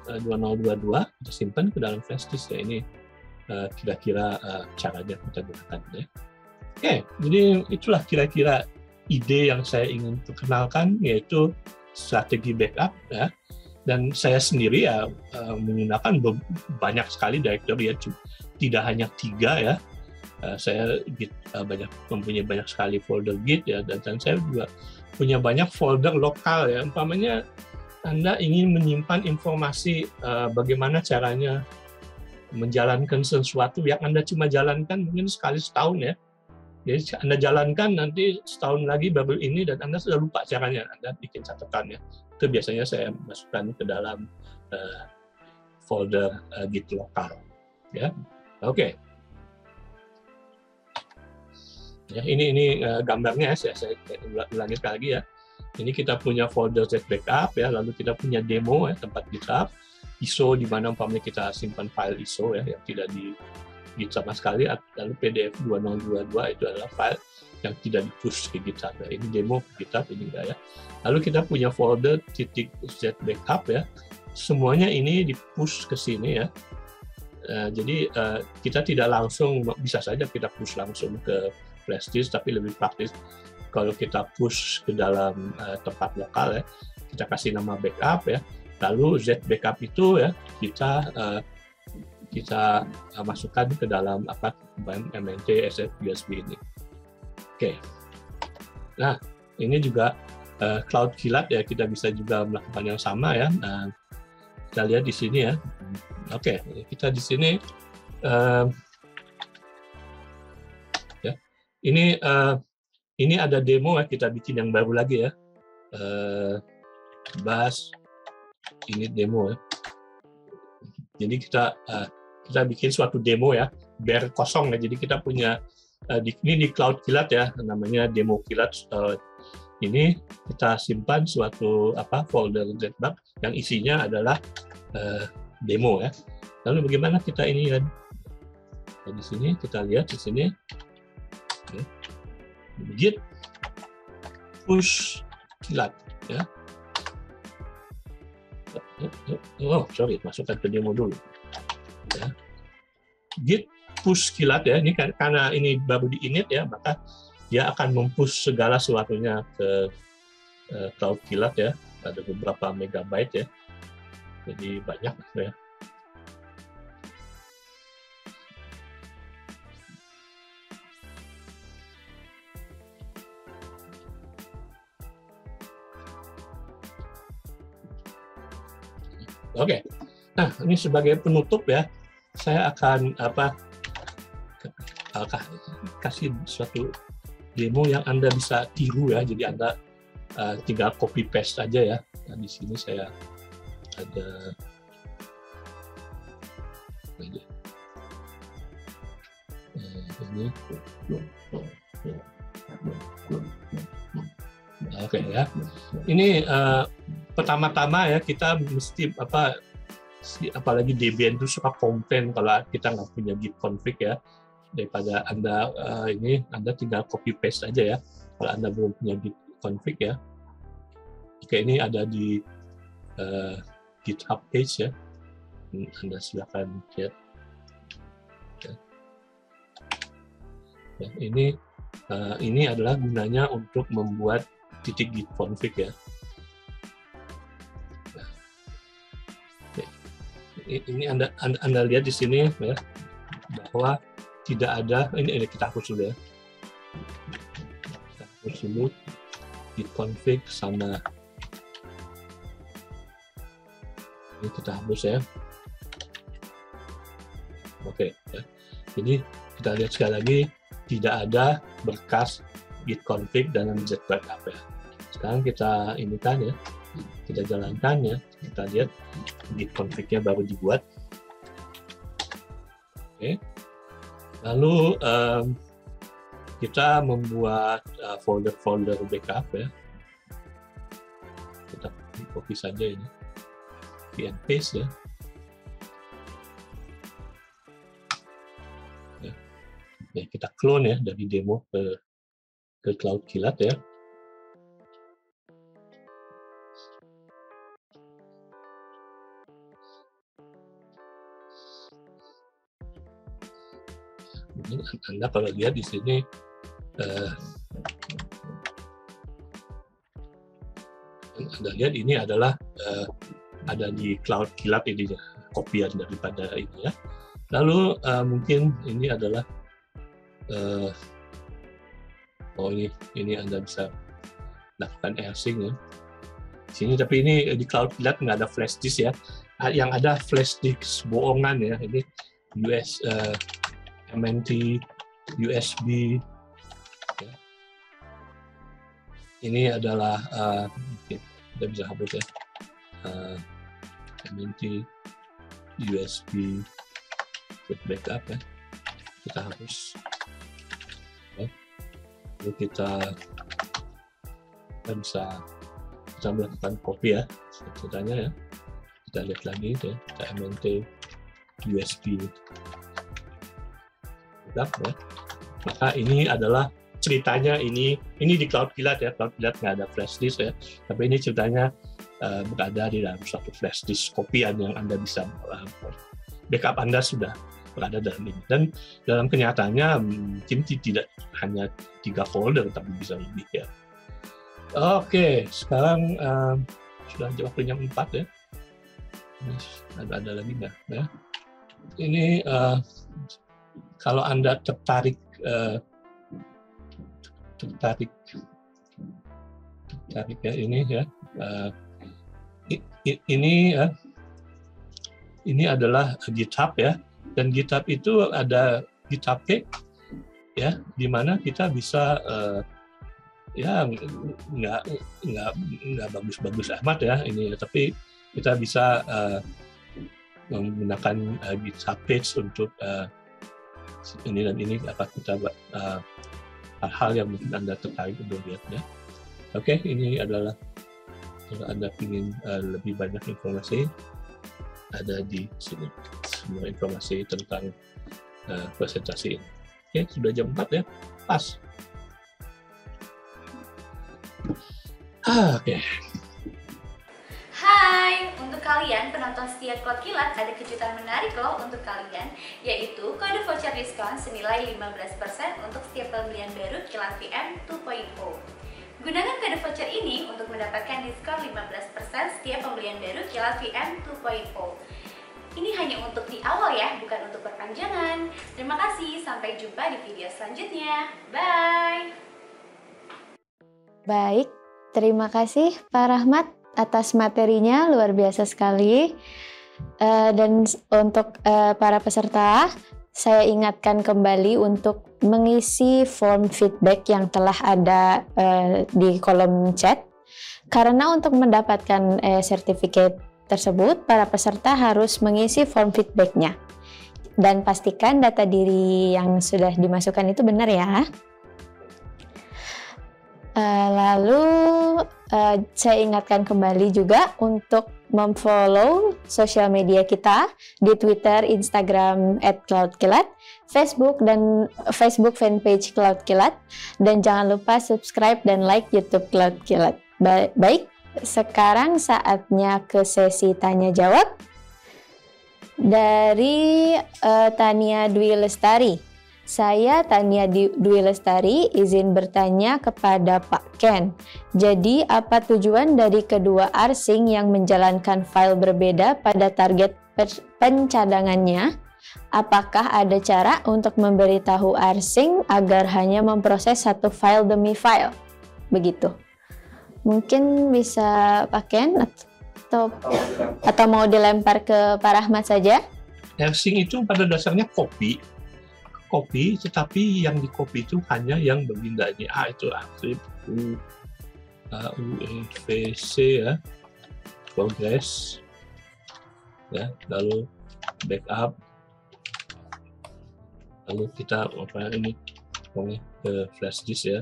[SPEAKER 3] 2022 kita simpan ke dalam flash disk ya. Ini kira-kira caranya kita gunakan ya. Oke, jadi itulah kira-kira ide yang saya ingin perkenalkan, yaitu strategi backup ya. Dan saya sendiri ya menggunakan banyak sekali directory ya, tidak hanya 3 ya. Saya mempunyai banyak sekali folder Git ya, dan saya juga punya banyak folder lokal ya. Umpamanya Anda ingin menyimpan informasi bagaimana caranya menjalankan sesuatu yang Anda cuma jalankan mungkin sekali setahun ya. Jadi Anda jalankan, nanti setahun lagi baru ini dan Anda sudah lupa caranya, Anda bikin catatan ya. Itu biasanya saya masukkan ke dalam folder Git lokal. Ya, oke. Ya, ini gambarnya saya ulangi sekali lagi ya. Ini kita punya folder Z backup ya, lalu kita punya demo ya, tempat GitHub, ISO di mana umpamanya kita simpan file ISO ya yang tidak di Git sama sekali, lalu PDF 2022 itu adalah file yang tidak di-push ke GitHub ya. Ini demo ke GitHub, ini enggak ya. Lalu kita punya folder .z backup ya. Semuanya ini di-push ke sini ya. Jadi kita tidak langsung, bisa saja kita push langsung ke flash disk, tapi lebih praktis kalau kita push ke dalam tempat lokal ya. Kita kasih nama backup ya. Lalu Z backup itu ya kita masukkan ke dalam MNT SF USB ini. Oke. Nah, ini juga Cloud Kilat ya, kita bisa juga melakukan yang sama ya. Nah, kita lihat di sini ya. Oke, kita di sini ya. Ini ada demo ya, kita bikin yang baru lagi ya. Bash ini demo ya. Jadi kita bikin suatu demo ya, bare kosong ya. Jadi kita punya ini di Cloud Kilat ya, namanya demo Kilat. Ini kita simpan suatu folder ZBack yang isinya adalah demo ya. Lalu bagaimana kita ini kan? Nah, di sini kita lihat di sini ya. Git push Kilat ya. Oh, sorry, masukkan ke demo dulu. Ya. Git push Kilat ya, ini karena ini baru di init ya, maka dia akan mempush segala sesuatunya ke Cloud Kilat ya, ada beberapa megabyte ya, jadi banyak ya. Oke. Nah, ini sebagai penutup ya, saya akan kasih suatu demo yang Anda bisa tiru ya. Jadi Anda tinggal copy paste aja ya. Nah, di sini saya ada ini. Oke ya. Ini pertama-tama ya, kita mesti apalagi Debian itu suka komplain kalau kita nggak punya git config ya. Daripada Anda Anda tinggal copy paste aja ya kalau Anda belum punya git config ya. Oke, ini ada di GitHub page ya. Anda silakan lihat. Ya, ini adalah gunanya untuk membuat titik git config ya. ini Anda lihat di sini ya, bahwa tidak ada, ini kita hapus dulu ya. Kita hapus dulu git config sama ini kita hapus ya. Oke ya. Jadi kita lihat sekali lagi, tidak ada bekas git config dan z backup ya. Sekarang kita inikan ya, kita jalankan ya, kita lihat git config-nya baru dibuat. Oke. Lalu kita membuat folder-folder backup ya. Kita copy saja ini, copy and paste ya. Ya, kita clone ya dari demo ke Cloud Kilat ya. Anda kalau lihat di sini Anda lihat ini adalah ada di Cloud Kilat, ini kopian daripada ini ya. Lalu mungkin ini adalah ini Anda bisa lakukan airsync ya di sini, tapi ini di Cloud Kilat nggak ada flash disk ya. Yang ada flash disk bohongan ya, ini MNT, USB. Ya. Ini adalah kita bisa hapus ya. MNT, USB, backup ya. Kita hapus. Ya. Lalu kita bisa melakukan copy ya, ceritanya ya. Kita lihat lagi ya, kita MNT, USB. Ya. Maka ini adalah ceritanya, ini di Cloud Kilat ya. Cloud Kilat nggak ada flash disk ya, tapi ini ceritanya berada di dalam suatu flash disk kopian yang Anda bisa backup Anda sudah berada dalam ini. Dan dalam kenyataannya mungkin tidak hanya 3 folder, tapi bisa lebih ya. Oke, sekarang sudah waktunya 4 ya. Ini ada lagi nggak ya? Ini kalau Anda tertarik ya ini ya, ini adalah GitHub ya, dan GitHub itu ada GitHub Cake ya, di mana kita bisa ya nggak bagus-bagus amat ya ini, tapi kita bisa menggunakan GitHub Page untuk ini dan ini, apa kita hal-hal yang mungkin Anda tertarik untuk lihatnya. Oke, ini adalah kalau Anda ingin lebih banyak informasi, ada di sini semua informasi tentang presentasi ini. Oke, sudah jam 4 ya, pas. Oke.
[SPEAKER 4] Hai, untuk kalian penonton setia Cloud Kilat, ada kejutan menarik loh untuk kalian, yaitu kode voucher diskon senilai 15% untuk setiap pembelian baru Kilat VM 2.0. Gunakan kode voucher ini untuk mendapatkan diskon 15% setiap pembelian baru Kilat VM 2.0. Ini hanya untuk di awal ya, bukan untuk perpanjangan. Terima kasih, sampai jumpa di video selanjutnya. Bye!
[SPEAKER 1] Baik, terima kasih Pak Rahmat atas materinya, luar biasa sekali. Dan untuk para peserta, saya ingatkan kembali untuk mengisi form feedback yang telah ada di kolom chat. Karena untuk mendapatkan sertifikat tersebut, para peserta harus mengisi form feedbacknya. Dan pastikan data diri yang sudah dimasukkan itu benar ya. Lalu saya ingatkan kembali juga untuk memfollow sosial media kita di Twitter, Instagram @cloudkilat, Facebook fanpage Cloud Kilat, dan jangan lupa subscribe dan like YouTube Cloud Kilat. Baik, sekarang saatnya ke sesi tanya jawab dari Tania Dwi Lestari. Saya Tania Dwi Lestari izin bertanya kepada Pak Ken. Jadi apa tujuan dari kedua arsing yang menjalankan file berbeda pada target pencadangannya, apakah ada cara untuk memberitahu arsing agar hanya memproses satu file demi file? Begitu. Mungkin bisa pakai atau mau dilempar ke Pak Rahmat saja?
[SPEAKER 3] Arsing itu pada dasarnya copy, tetapi yang di copy itu hanya yang berpindahnya. Itu arsip UEVC ya, progress ya, lalu backup, lalu kita ini ke flash disk ya,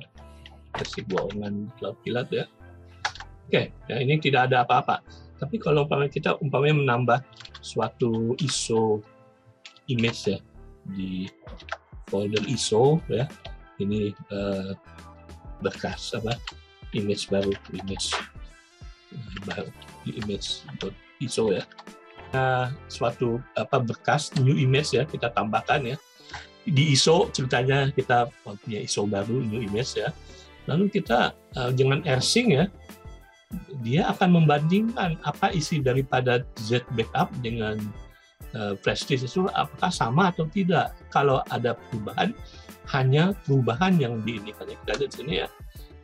[SPEAKER 3] versi buangan Cloud Kilat ya. Oke, ya ini tidak ada apa-apa. Tapi kalau kita menambah suatu ISO image ya di folder ISO ya, ini bekas image baru, image.iso ya. Suatu bekas new image ya kita tambahkan ya. Di ISO ceritanya kita punya ISO baru, new image ya. Lalu kita dengan rsync ya, dia akan membandingkan apa isi daripada Z backup dengan flash disk itu apakah sama atau tidak. Kalau ada perubahan, hanya perubahan yang diindikan kita ada di sini ya.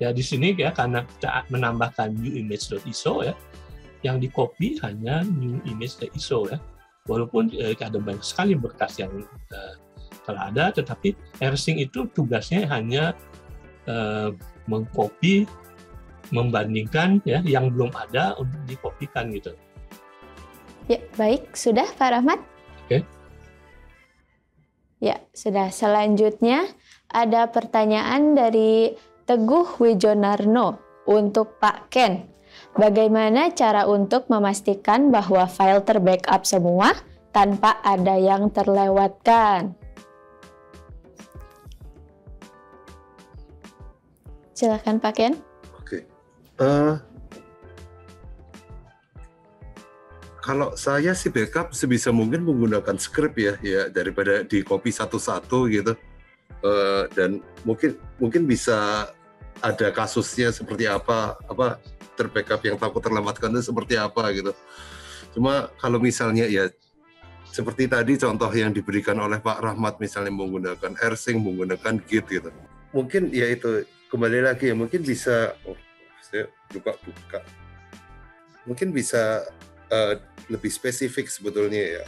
[SPEAKER 3] Ya di sini ya, karena kita menambahkan new image.iso ya, yang di copy hanya new image.iso ya. Walaupun ada banyak sekali berkas yang telah ada, tetapi rsync itu tugasnya hanya mengcopy, membandingkan ya yang belum ada untuk dikopikan gitu.
[SPEAKER 1] Ya, baik, sudah Pak Rahmat?
[SPEAKER 3] Oke.
[SPEAKER 1] Ya, sudah. Selanjutnya ada pertanyaan dari Teguh Wijonarno untuk Pak Ken. Bagaimana cara untuk memastikan bahwa file terbackup semua tanpa ada yang terlewatkan? Silakan Pak Ken.
[SPEAKER 2] Oke. Kalau saya sih backup sebisa mungkin menggunakan script ya daripada di copy satu-satu gitu. Dan mungkin bisa ada kasusnya seperti apa terbackup yang takut terlewatkan itu seperti apa gitu. Cuma kalau misalnya ya seperti tadi contoh yang diberikan oleh Pak Rahmat, misalnya menggunakan rsync, menggunakan git gitu. Mungkin ya itu kembali lagi ya, mungkin bisa saya buka. Mungkin bisa lebih spesifik sebetulnya ya.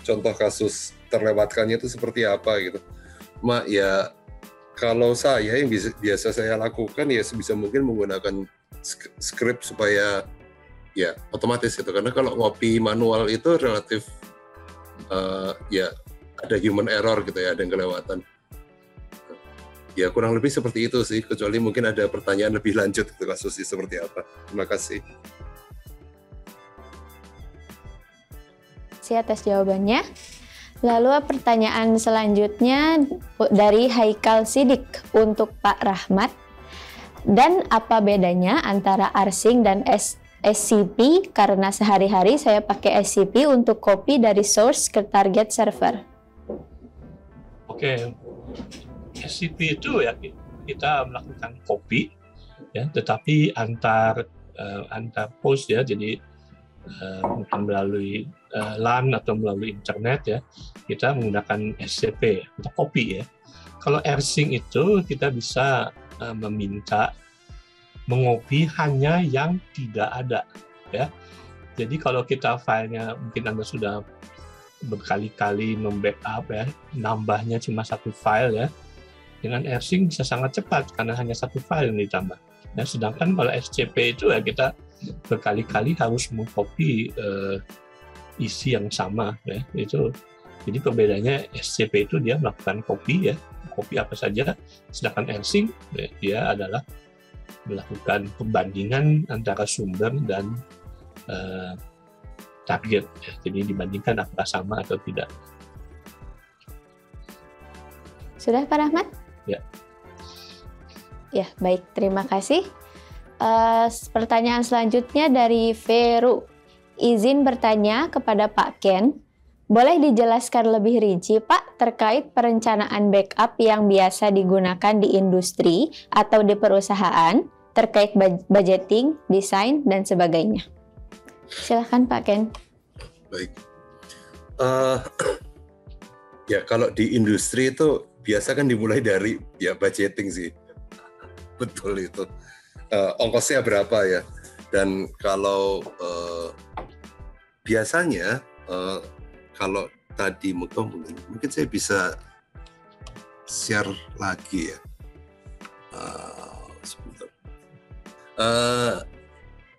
[SPEAKER 2] Contoh kasus terlewatkannya itu seperti apa gitu. Ya kalau saya yang biasa saya lakukan ya sebisa mungkin menggunakan script supaya ya otomatis gitu, karena kalau ngopi manual itu relatif ya ada human error gitu ya, ada yang kelewatan. Ya kurang lebih seperti itu sih, kecuali mungkin ada pertanyaan lebih lanjut itu kasusnya seperti apa. Terima kasih.
[SPEAKER 1] Terima kasih atas jawabannya. Lalu pertanyaan selanjutnya dari Haikal Sidik untuk Pak Rahmat. Dan apa bedanya antara rsync dan SCP? Karena sehari-hari saya pakai SCP untuk copy dari source ke target server.
[SPEAKER 3] Oke. SCP itu ya kita melakukan copy ya, tetapi antar host ya, jadi mungkin melalui LAN atau melalui internet ya, kita menggunakan SCP untuk copy ya. Kalau rsync itu kita bisa meminta mengopi hanya yang tidak ada ya. Jadi kalau kita filenya mungkin Anda sudah berkali-kali membackup ya, nambahnya cuma satu file ya. Dengan rsync bisa sangat cepat karena hanya satu file yang ditambah. Ya, sedangkan kalau SCP itu ya kita berkali-kali harus mengcopy isi yang sama ya. Itu jadi perbedaannya SCP itu dia melakukan copy ya, copy apa saja, sedangkan rsync ya, dia adalah melakukan pembandingan antara sumber dan target ya. Jadi dibandingkan apakah sama atau tidak.
[SPEAKER 1] Sudah Pak Rahmat?
[SPEAKER 3] Ya.
[SPEAKER 1] Ya, baik. Terima kasih. Pertanyaan selanjutnya dari Veru. Izin bertanya kepada Pak Ken, boleh dijelaskan lebih rinci Pak terkait perencanaan backup yang biasa digunakan di industri atau di perusahaan terkait budgeting, desain, dan sebagainya? Silahkan Pak Ken.
[SPEAKER 2] Baik. Ya kalau di industri itu biasa kan dimulai dari ya budgeting sih. Betul itu. Ongkosnya berapa ya? Dan kalau biasanya kalau tadi mungkin saya bisa share lagi ya. Sebentar.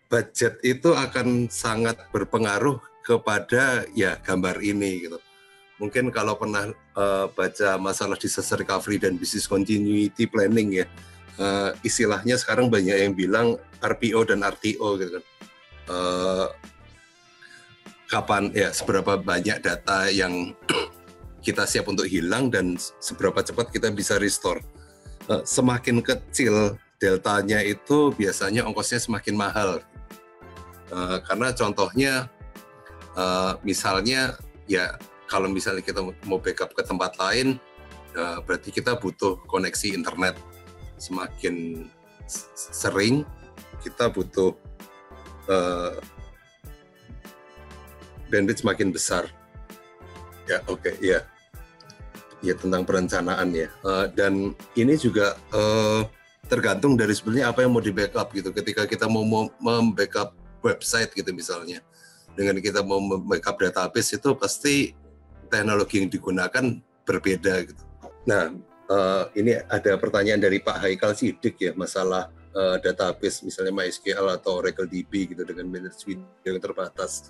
[SPEAKER 2] Budget itu akan sangat berpengaruh kepada ya gambar ini gitu. Mungkin kalau pernah baca masalah disaster recovery dan business continuity planning ya, istilahnya sekarang banyak yang bilang RPO dan RTO gitu kan. Kapan ya seberapa banyak data yang kita siap untuk hilang dan seberapa cepat kita bisa restore. Semakin kecil deltanya itu biasanya ongkosnya semakin mahal. Karena contohnya misalnya ya kalau misalnya kita mau backup ke tempat lain berarti kita butuh koneksi internet. Semakin sering kita butuh bandwidth semakin besar. Ya oke, ya tentang perencanaan ya. Dan ini juga tergantung dari sebenarnya apa yang mau di backup gitu. Ketika kita mau membackup website gitu misalnya, dengan kita mau backup database itu pasti teknologi yang digunakan berbeda gitu. Nah, ini ada pertanyaan dari Pak Haikal Sidik ya, masalah database misalnya MySQL atau Oracle DB gitu dengan managed window yang terbatas.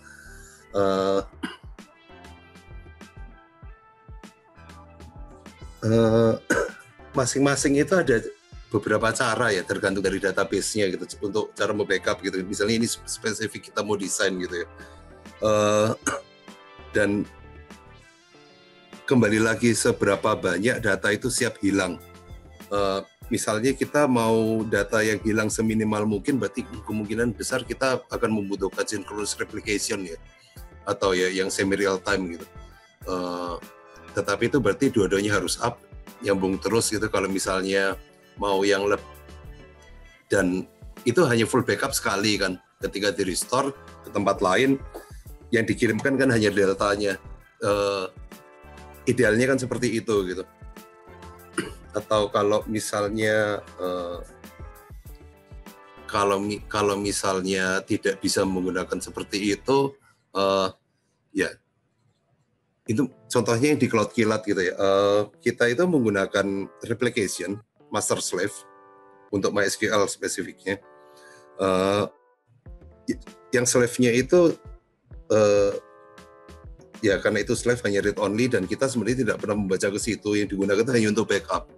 [SPEAKER 2] Masing-masing itu ada beberapa cara ya, tergantung dari database-nya gitu untuk cara membackup gitu. Misalnya ini spesifik kita mau desain gitu ya. Dan kembali lagi seberapa banyak data itu siap hilang. Misalnya kita mau data yang hilang seminimal mungkin, berarti kemungkinan besar kita akan membutuhkan synchronous replication ya, atau ya yang semi real time gitu. Tetapi itu berarti dua-duanya harus up, nyambung terus gitu. Kalau misalnya mau yang dan itu hanya full backup sekali kan, ketika di restore ke tempat lain yang dikirimkan kan hanya deltanya. Idealnya kan seperti itu gitu. Atau kalau misalnya kalau misalnya tidak bisa menggunakan seperti itu, ya itu contohnya yang di Cloud Kilat gitu ya. Kita itu menggunakan replication master slave untuk MySQL spesifiknya. Yang slave-nya itu ya karena itu slave hanya read only dan kita sebenarnya tidak pernah membaca ke situ, yang digunakan itu hanya untuk backup.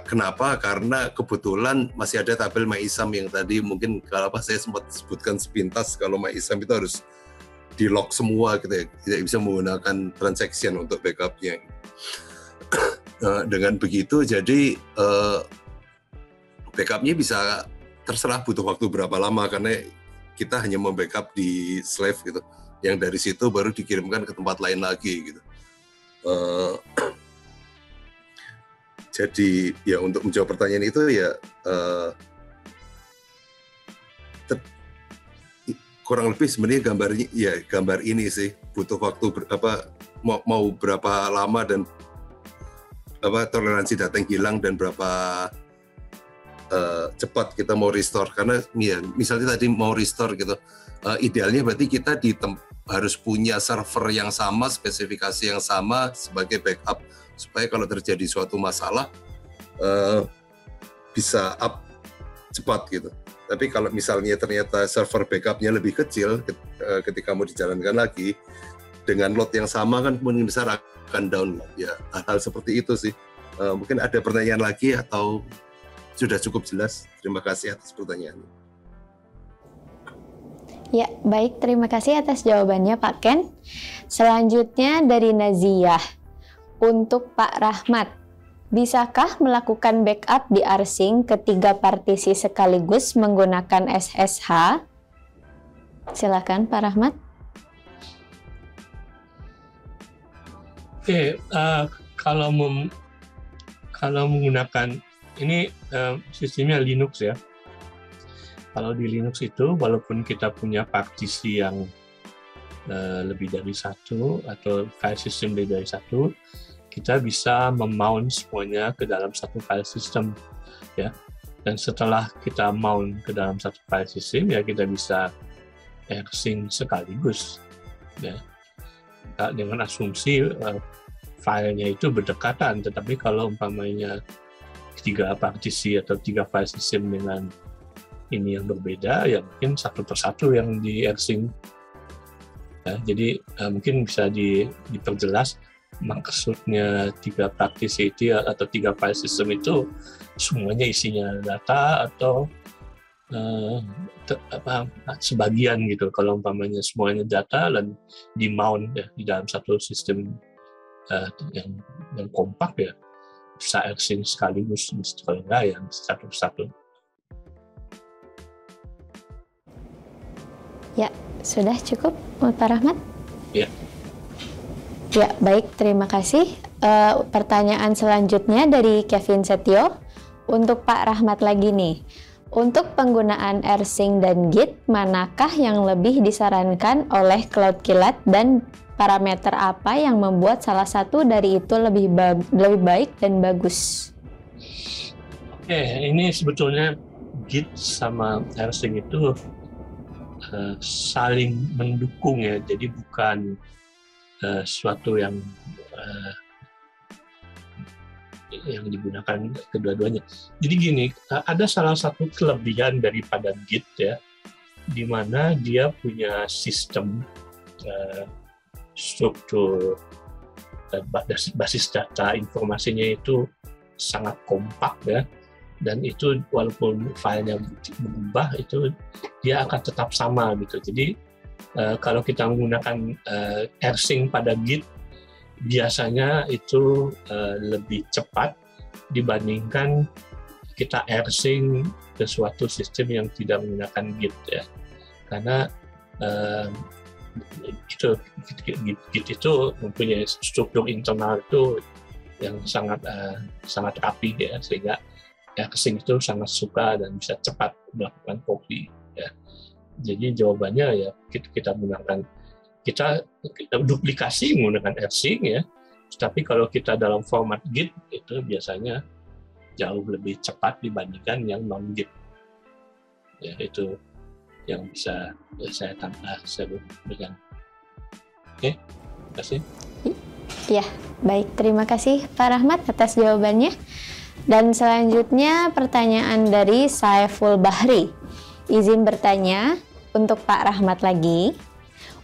[SPEAKER 2] Kenapa? Karena kebetulan masih ada tabel MyISAM yang tadi mungkin kalau saya sempat sebutkan sepintas, kalau MyISAM itu harus di lock semua gitu ya, tidak bisa menggunakan transaction untuk backupnya. Dengan begitu jadi backupnya bisa terserah butuh waktu berapa lama, karena kita hanya membackup di slave gitu, yang dari situ baru dikirimkan ke tempat lain lagi gitu. Jadi ya untuk menjawab pertanyaan itu ya kurang lebih sebenarnya gambar ini sih butuh waktu mau berapa lama dan toleransi data yang hilang dan berapa cepat kita mau restore. Karena ya misalnya tadi mau restore gitu, idealnya berarti kita harus punya server yang sama, spesifikasi yang sama sebagai backup, supaya kalau terjadi suatu masalah bisa up cepat gitu. Tapi kalau misalnya ternyata server backupnya lebih kecil ketika mau dijalankan lagi dengan load yang sama, kan mungkin besar akan down ya. Hal seperti itu sih. Mungkin ada pertanyaan lagi atau sudah cukup jelas? Terima kasih atas pertanyaannya.
[SPEAKER 1] Ya, baik. Terima kasih atas jawabannya Pak Ken. Selanjutnya dari Naziyah. Untuk Pak Rahmat, bisakah melakukan backup di rsync ketiga partisi sekaligus menggunakan SSH? Silakan Pak Rahmat.
[SPEAKER 3] Oke, kalau menggunakan ini sistemnya Linux ya. Kalau di Linux itu, walaupun kita punya partisi yang lebih dari satu atau file system lebih dari satu, kita bisa memount semuanya ke dalam satu file system, ya. Dan setelah kita mount ke dalam satu file system, ya kita bisa rsync sekaligus, ya. Dengan asumsi filenya itu berdekatan, tetapi kalau umpamanya 3 partisi atau 3 file system dengan ini yang berbeda, ya mungkin satu persatu yang di rsync. Ya, jadi mungkin bisa diperjelas maksudnya 3 partisi itu atau 3 file system itu semuanya isinya data atau sebagian gitu. Kalau umpamanya semuanya data dan di mount ya di dalam satu sistem yang kompak, ya bisa rsync sekaligus, kalau enggak ya satu persatu.
[SPEAKER 1] Ya, sudah cukup Pak Rahmat?
[SPEAKER 3] Ya.
[SPEAKER 1] Ya, baik, terima kasih. Pertanyaan selanjutnya dari Kevin Setio. Untuk Pak Rahmat lagi nih. Untuk penggunaan rsync dan Git, manakah yang lebih disarankan oleh CloudKillat dan parameter apa yang membuat salah satu dari itu lebih baik dan bagus?
[SPEAKER 3] Oke, ini sebetulnya Git sama rsync itu saling mendukung ya, jadi bukan suatu yang digunakan kedua-duanya. Jadi gini, ada salah satu kelebihan daripada Git ya, di mana dia punya sistem struktur basis data informasinya itu sangat kompak ya. Dan itu walaupun filenya berubah, itu dia akan tetap sama gitu. Jadi kalau kita menggunakan rsync pada Git, biasanya itu lebih cepat dibandingkan kita rsync ke suatu sistem yang tidak menggunakan Git ya. Karena Git itu mempunyai struktur internal itu yang sangat rapi ya, sehingga rsync itu sangat suka dan bisa cepat melakukan copy ya. Jadi jawabannya ya kita duplikasi menggunakan rsync ya. Tapi kalau kita dalam format Git itu biasanya jauh lebih cepat dibandingkan yang non Git. Ya, itu yang bisa saya berikan. Oke, terima kasih.
[SPEAKER 1] Ya, baik, terima kasih Pak Rahmat atas jawabannya. Dan selanjutnya pertanyaan dari Saiful Bahri. Izin bertanya untuk Pak Rahmat lagi.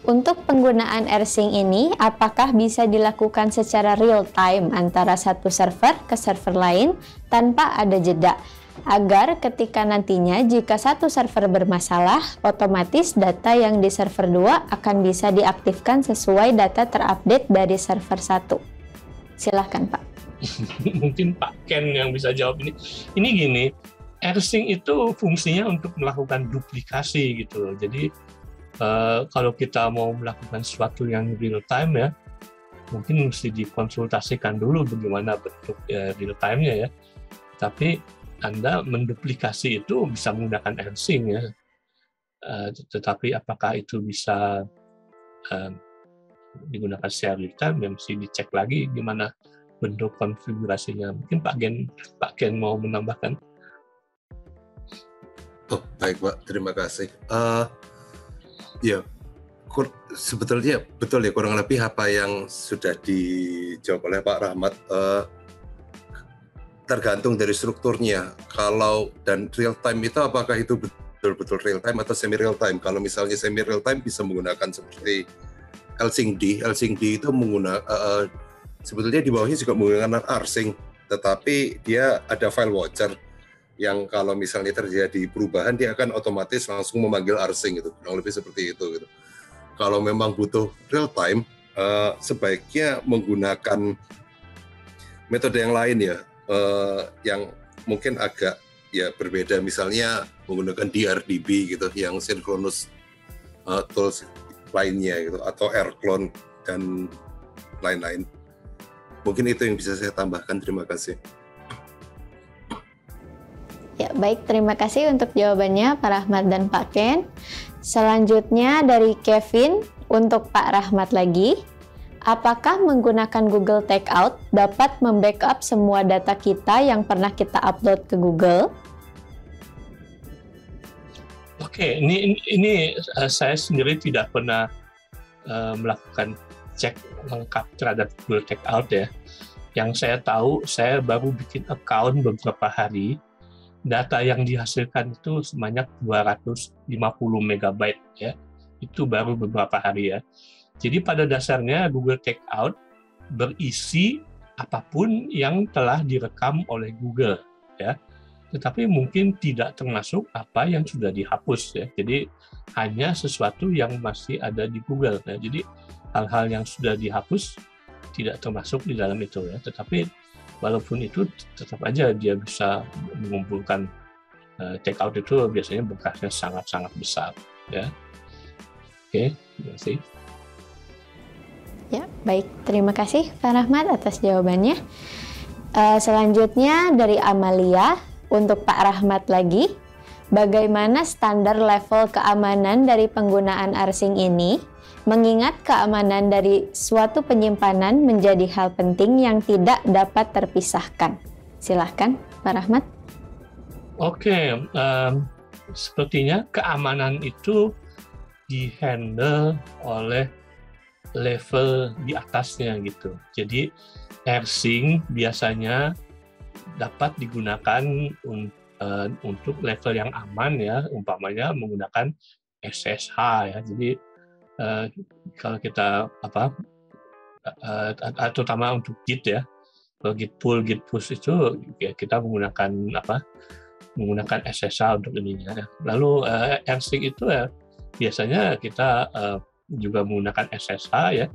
[SPEAKER 1] Untuk penggunaan rsync ini, apakah bisa dilakukan secara real time antara satu server ke server lain tanpa ada jeda? Agar ketika nantinya jika satu server bermasalah, otomatis data yang di server 2 akan bisa diaktifkan sesuai data terupdate dari server 1. Silahkan Pak.
[SPEAKER 3] Mungkin Pak Ken yang bisa jawab ini. Ini gini, rsync itu fungsinya untuk melakukan duplikasi gitu loh. Jadi kalau kita mau melakukan sesuatu yang real time ya, mungkin mesti dikonsultasikan dulu bagaimana bentuk real time-nya ya. Tapi Anda menduplikasi itu bisa menggunakan rsync ya. Tetapi apakah itu bisa digunakan secara real time, ya mesti dicek lagi gimana bentuk konfigurasinya. Mungkin Pak Ken mau menambahkan.
[SPEAKER 2] Oh, baik Pak, terima kasih. Ya, sebetulnya betul ya, kurang lebih apa yang sudah dijawab oleh Pak Rahmat. Tergantung dari strukturnya. Kalau dan real time itu apakah itu betul-betul real time atau semi real time? Kalau misalnya semi real time bisa menggunakan seperti LSYNC-D. LSYNC-D itu menggunakan sebetulnya di bawahnya juga menggunakan rsync, tetapi dia ada file watcher yang kalau misalnya terjadi perubahan dia akan otomatis langsung memanggil rsync gitu, kurang lebih seperti itu gitu. Kalau memang butuh real time, sebaiknya menggunakan metode yang lain ya, yang mungkin agak ya berbeda, misalnya menggunakan DRDB gitu, yang synchronous tools lainnya gitu, atau rclone dan lain-lain. Mungkin itu yang bisa saya tambahkan. Terima kasih.
[SPEAKER 1] Ya, baik, terima kasih untuk jawabannya Pak Rahmat dan Pak Ken. Selanjutnya dari Kevin untuk Pak Rahmat lagi. Apakah menggunakan Google Takeout dapat membackup semua data kita yang pernah kita upload ke Google?
[SPEAKER 3] Oke, ini saya sendiri tidak pernah melakukan cek lengkap terhadap Google Takeout ya. Yang saya tahu, saya baru bikin account beberapa hari. Data yang dihasilkan itu sebanyak 250 MB ya. Itu baru beberapa hari ya. Jadi pada dasarnya Google Takeout berisi apapun yang telah direkam oleh Google ya. Tetapi mungkin tidak termasuk apa yang sudah dihapus ya. Jadi hanya sesuatu yang masih ada di Google ya. Jadi hal-hal yang sudah dihapus tidak termasuk di dalam itu ya. Tetapi walaupun itu tetap aja dia bisa mengumpulkan takeout itu biasanya berkasnya sangat-sangat besar ya. Oke, terima kasih.
[SPEAKER 1] Ya, baik. Terima kasih Pak Rahmat atas jawabannya. Selanjutnya dari Amalia untuk Pak Rahmat lagi. Bagaimana standar level keamanan dari penggunaan arsing ini? Mengingat keamanan dari suatu penyimpanan menjadi hal penting yang tidak dapat terpisahkan. Silahkan Pak Rahmat.
[SPEAKER 3] Oke, sepertinya keamanan itu dihandle oleh level di atasnya gitu. Jadi rsync biasanya dapat digunakan untuk level yang aman ya, umpamanya menggunakan SSH ya. Jadi kalau kita terutama untuk Git ya, kalau Git pull, Git push itu ya kita menggunakan SSH untuk ininya. Lalu rsync itu ya biasanya kita juga menggunakan SSH ya.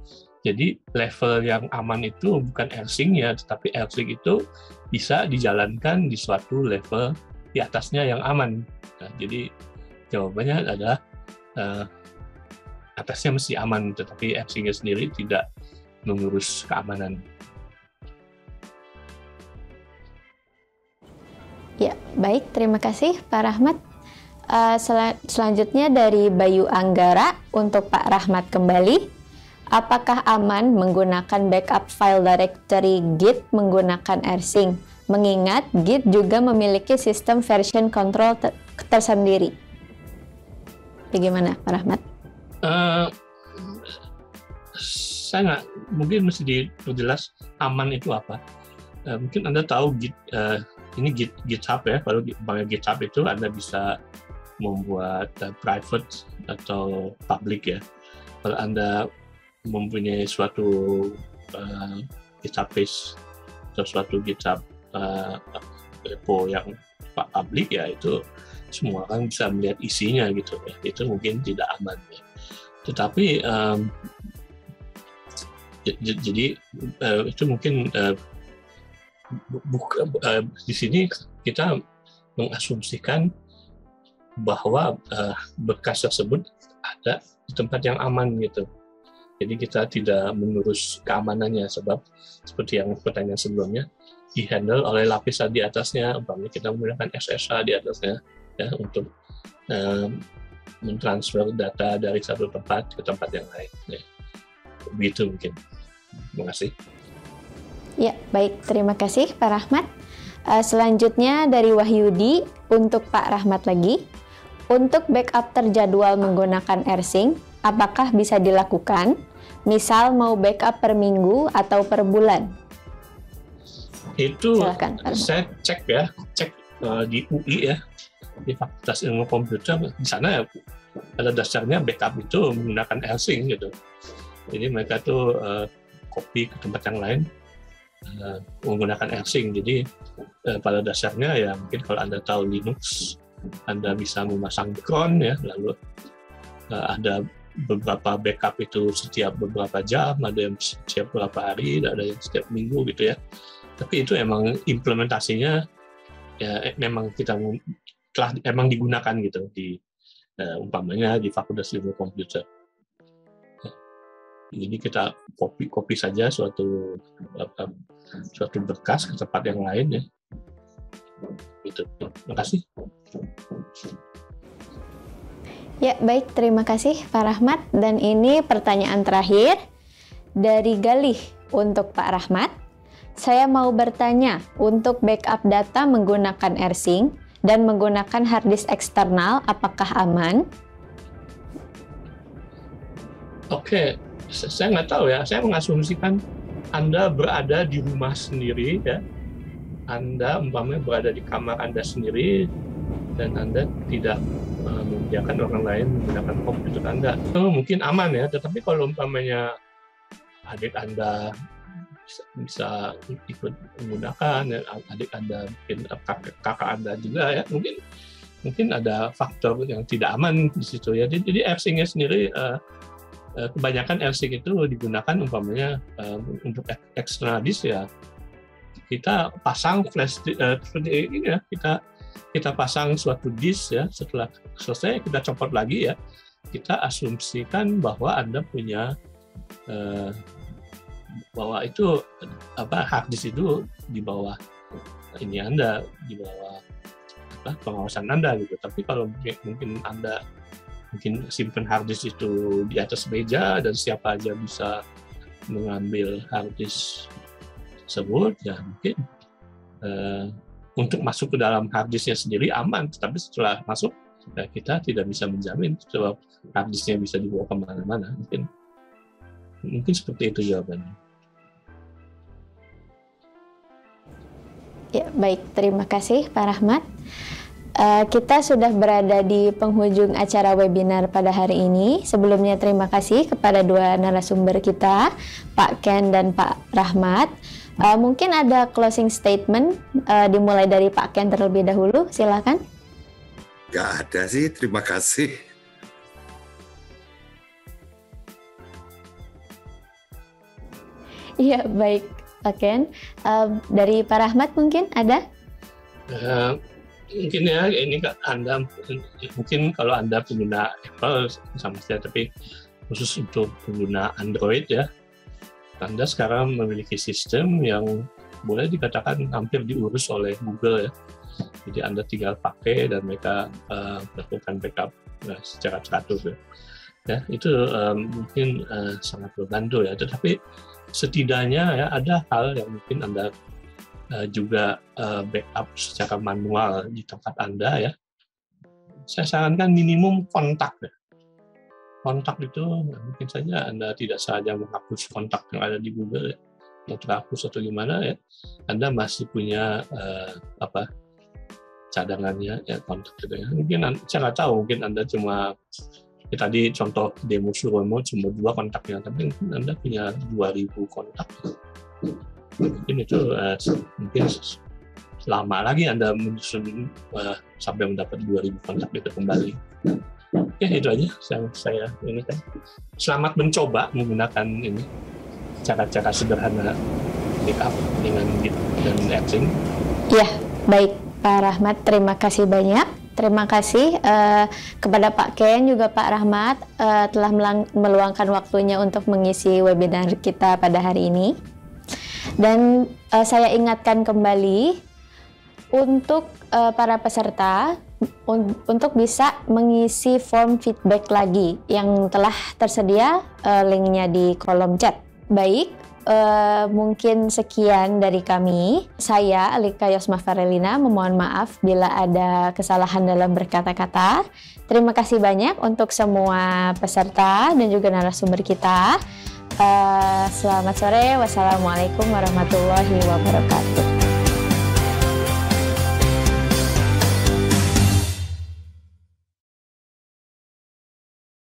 [SPEAKER 3] Jadi level yang aman itu bukan rsync ya, tetapi rsync itu bisa dijalankan di suatu level di atasnya yang aman. Nah, jadi jawabannya adalah atasnya mesti aman, tetapi rsync-nya sendiri tidak mengurus keamanan.
[SPEAKER 1] Ya, baik. Terima kasih Pak Rahmat. Selanjutnya dari Bayu Anggara untuk Pak Rahmat kembali. Apakah aman menggunakan backup file directory Git menggunakan rsync? Mengingat Git juga memiliki sistem version control tersendiri. Bagaimana Pak Rahmat?
[SPEAKER 3] Saya nggak, mungkin mesti diperjelas aman itu apa. Mungkin Anda tahu Git, ini GitHub ya. Kalau GitHub itu Anda bisa membuat private atau public ya. Kalau Anda mempunyai suatu GitHub page atau suatu GitHub repo yang public ya, itu semua orang bisa melihat isinya gitu ya. Itu mungkin tidak aman ya. Tetapi jadi itu mungkin di sini kita mengasumsikan bahwa berkas tersebut ada di tempat yang aman gitu. Jadi kita tidak mengurus keamanannya, sebab seperti yang pertanyaan sebelumnya dihandle oleh lapisan di atasnya. Umpamanya kita menggunakan SSH di atasnya ya untuk mentransfer data dari satu tempat ke tempat yang lain. Ya. Begitu mungkin. Terima kasih.
[SPEAKER 1] Ya, baik. Terima kasih Pak Rahmat. Selanjutnya dari Wahyudi untuk Pak Rahmat lagi. Untuk backup terjadwal menggunakan rsync, apakah bisa dilakukan? Misal mau backup per minggu atau per bulan?
[SPEAKER 3] Itu
[SPEAKER 1] silakan,
[SPEAKER 3] saya cek di UI ya, di Fakultas Ilmu Komputer. Di sana ya, pada dasarnya backup itu menggunakan rsync gitu. Jadi mereka tuh copy ke tempat yang lain menggunakan rsync. Jadi pada dasarnya ya mungkin kalau Anda tahu Linux, Anda bisa memasang cron ya, lalu ada beberapa backup itu setiap beberapa jam, ada yang setiap beberapa hari, ada yang setiap minggu gitu ya. Tapi itu emang implementasinya ya memang emang digunakan gitu di umpamanya di Fakultas Ilmu Komputer. Jadi kita copy saja suatu berkas ke tempat yang lain ya. Gitu. Terima kasih.
[SPEAKER 1] Ya, baik. Terima kasih Pak Rahmat. Dan ini pertanyaan terakhir dari Galih untuk Pak Rahmat. Saya mau bertanya, untuk backup data menggunakan AirSync dan menggunakan hard disk eksternal, apakah aman?
[SPEAKER 3] Oke, saya nggak tahu ya. Saya mengasumsikan Anda berada di rumah sendiri, ya. Anda umpamanya berada di kamar Anda sendiri, dan Anda tidak membiarkan orang lain menggunakan komputer Anda. Itu mungkin aman ya, tetapi kalau umpamanya adik Anda bisa ikut menggunakan, ya, adik Anda, mungkin kakak Anda juga ya, mungkin ada faktor yang tidak aman di situ ya. Jadi AirSync-nya sendiri, kebanyakan AirSync itu digunakan umpamanya untuk external disk ya. Kita pasang flash seperti ini ya, kita pasang suatu disk ya, setelah selesai kita copot lagi ya, kita asumsikan bahwa Anda punya bahwa itu hard disk itu di bawah ini Anda, di bawah pengawasan Anda gitu. Tapi kalau mungkin Anda simpan hard disk itu di atas meja dan siapa aja bisa mengambil hard disk tersebut, ya mungkin untuk masuk ke dalam hard disknya sendiri aman, tapi setelah masuk ya kita tidak bisa menjamin bahwa hard disknya bisa dibawa kemana-mana. Mungkin seperti itu jawabannya.
[SPEAKER 1] Ya, baik. Terima kasih Pak Rahmat. Kita sudah berada di penghujung acara webinar pada hari ini. Sebelumnya terima kasih kepada dua narasumber kita, Pak Ken dan Pak Rahmat. Mungkin ada closing statement, dimulai dari Pak Ken terlebih dahulu, silakan.
[SPEAKER 2] Nggak ada sih, terima kasih.
[SPEAKER 1] Iya, baik Pak Ken. Dari Pak Rahmat mungkin ada?
[SPEAKER 3] Mungkin ya, ini Anda, mungkin kalau Anda pengguna Apple sama saja, tapi khusus untuk pengguna Android ya, Anda sekarang memiliki sistem yang boleh dikatakan hampir diurus oleh Google ya. Jadi Anda tinggal pakai dan mereka melakukan backup secara teratur ya. Ya, itu mungkin sangat membantu ya. Tetapi setidaknya ya ada hal yang mungkin Anda juga backup secara manual di tempat Anda ya. Saya sarankan minimum kontak ya. Kontak itu mungkin saja Anda tidak saja menghapus kontak yang ada di Google ya, atau terhapus atau gimana ya, Anda masih punya cadangannya ya, kontak gitu ya. Mungkin saya nggak tahu, mungkin Anda cuma ya, tadi contoh demo Suromo cuma 2 kontaknya, tapi mungkin Anda punya 2000 kontak. Mungkin itu mungkin lama lagi Anda menyusun sampai mendapat 2000 kontak itu kembali. Ya itu aja saya ini kan. Selamat mencoba menggunakan ini cara-cara sederhana backup dengan Git dan AirSync.
[SPEAKER 1] Ya, baik Pak Rahmat, terima kasih banyak. Terima kasih kepada Pak Ken juga Pak Rahmat telah meluangkan waktunya untuk mengisi webinar kita pada hari ini. Dan saya ingatkan kembali untuk para peserta untuk bisa mengisi form feedback lagi yang telah tersedia linknya di kolom chat. Baik, mungkin sekian dari kami. Saya Alika Yosma Farelina memohon maaf bila ada kesalahan dalam berkata-kata. Terima kasih banyak untuk semua peserta dan juga narasumber kita. Selamat sore, wassalamualaikum warahmatullahi wabarakatuh.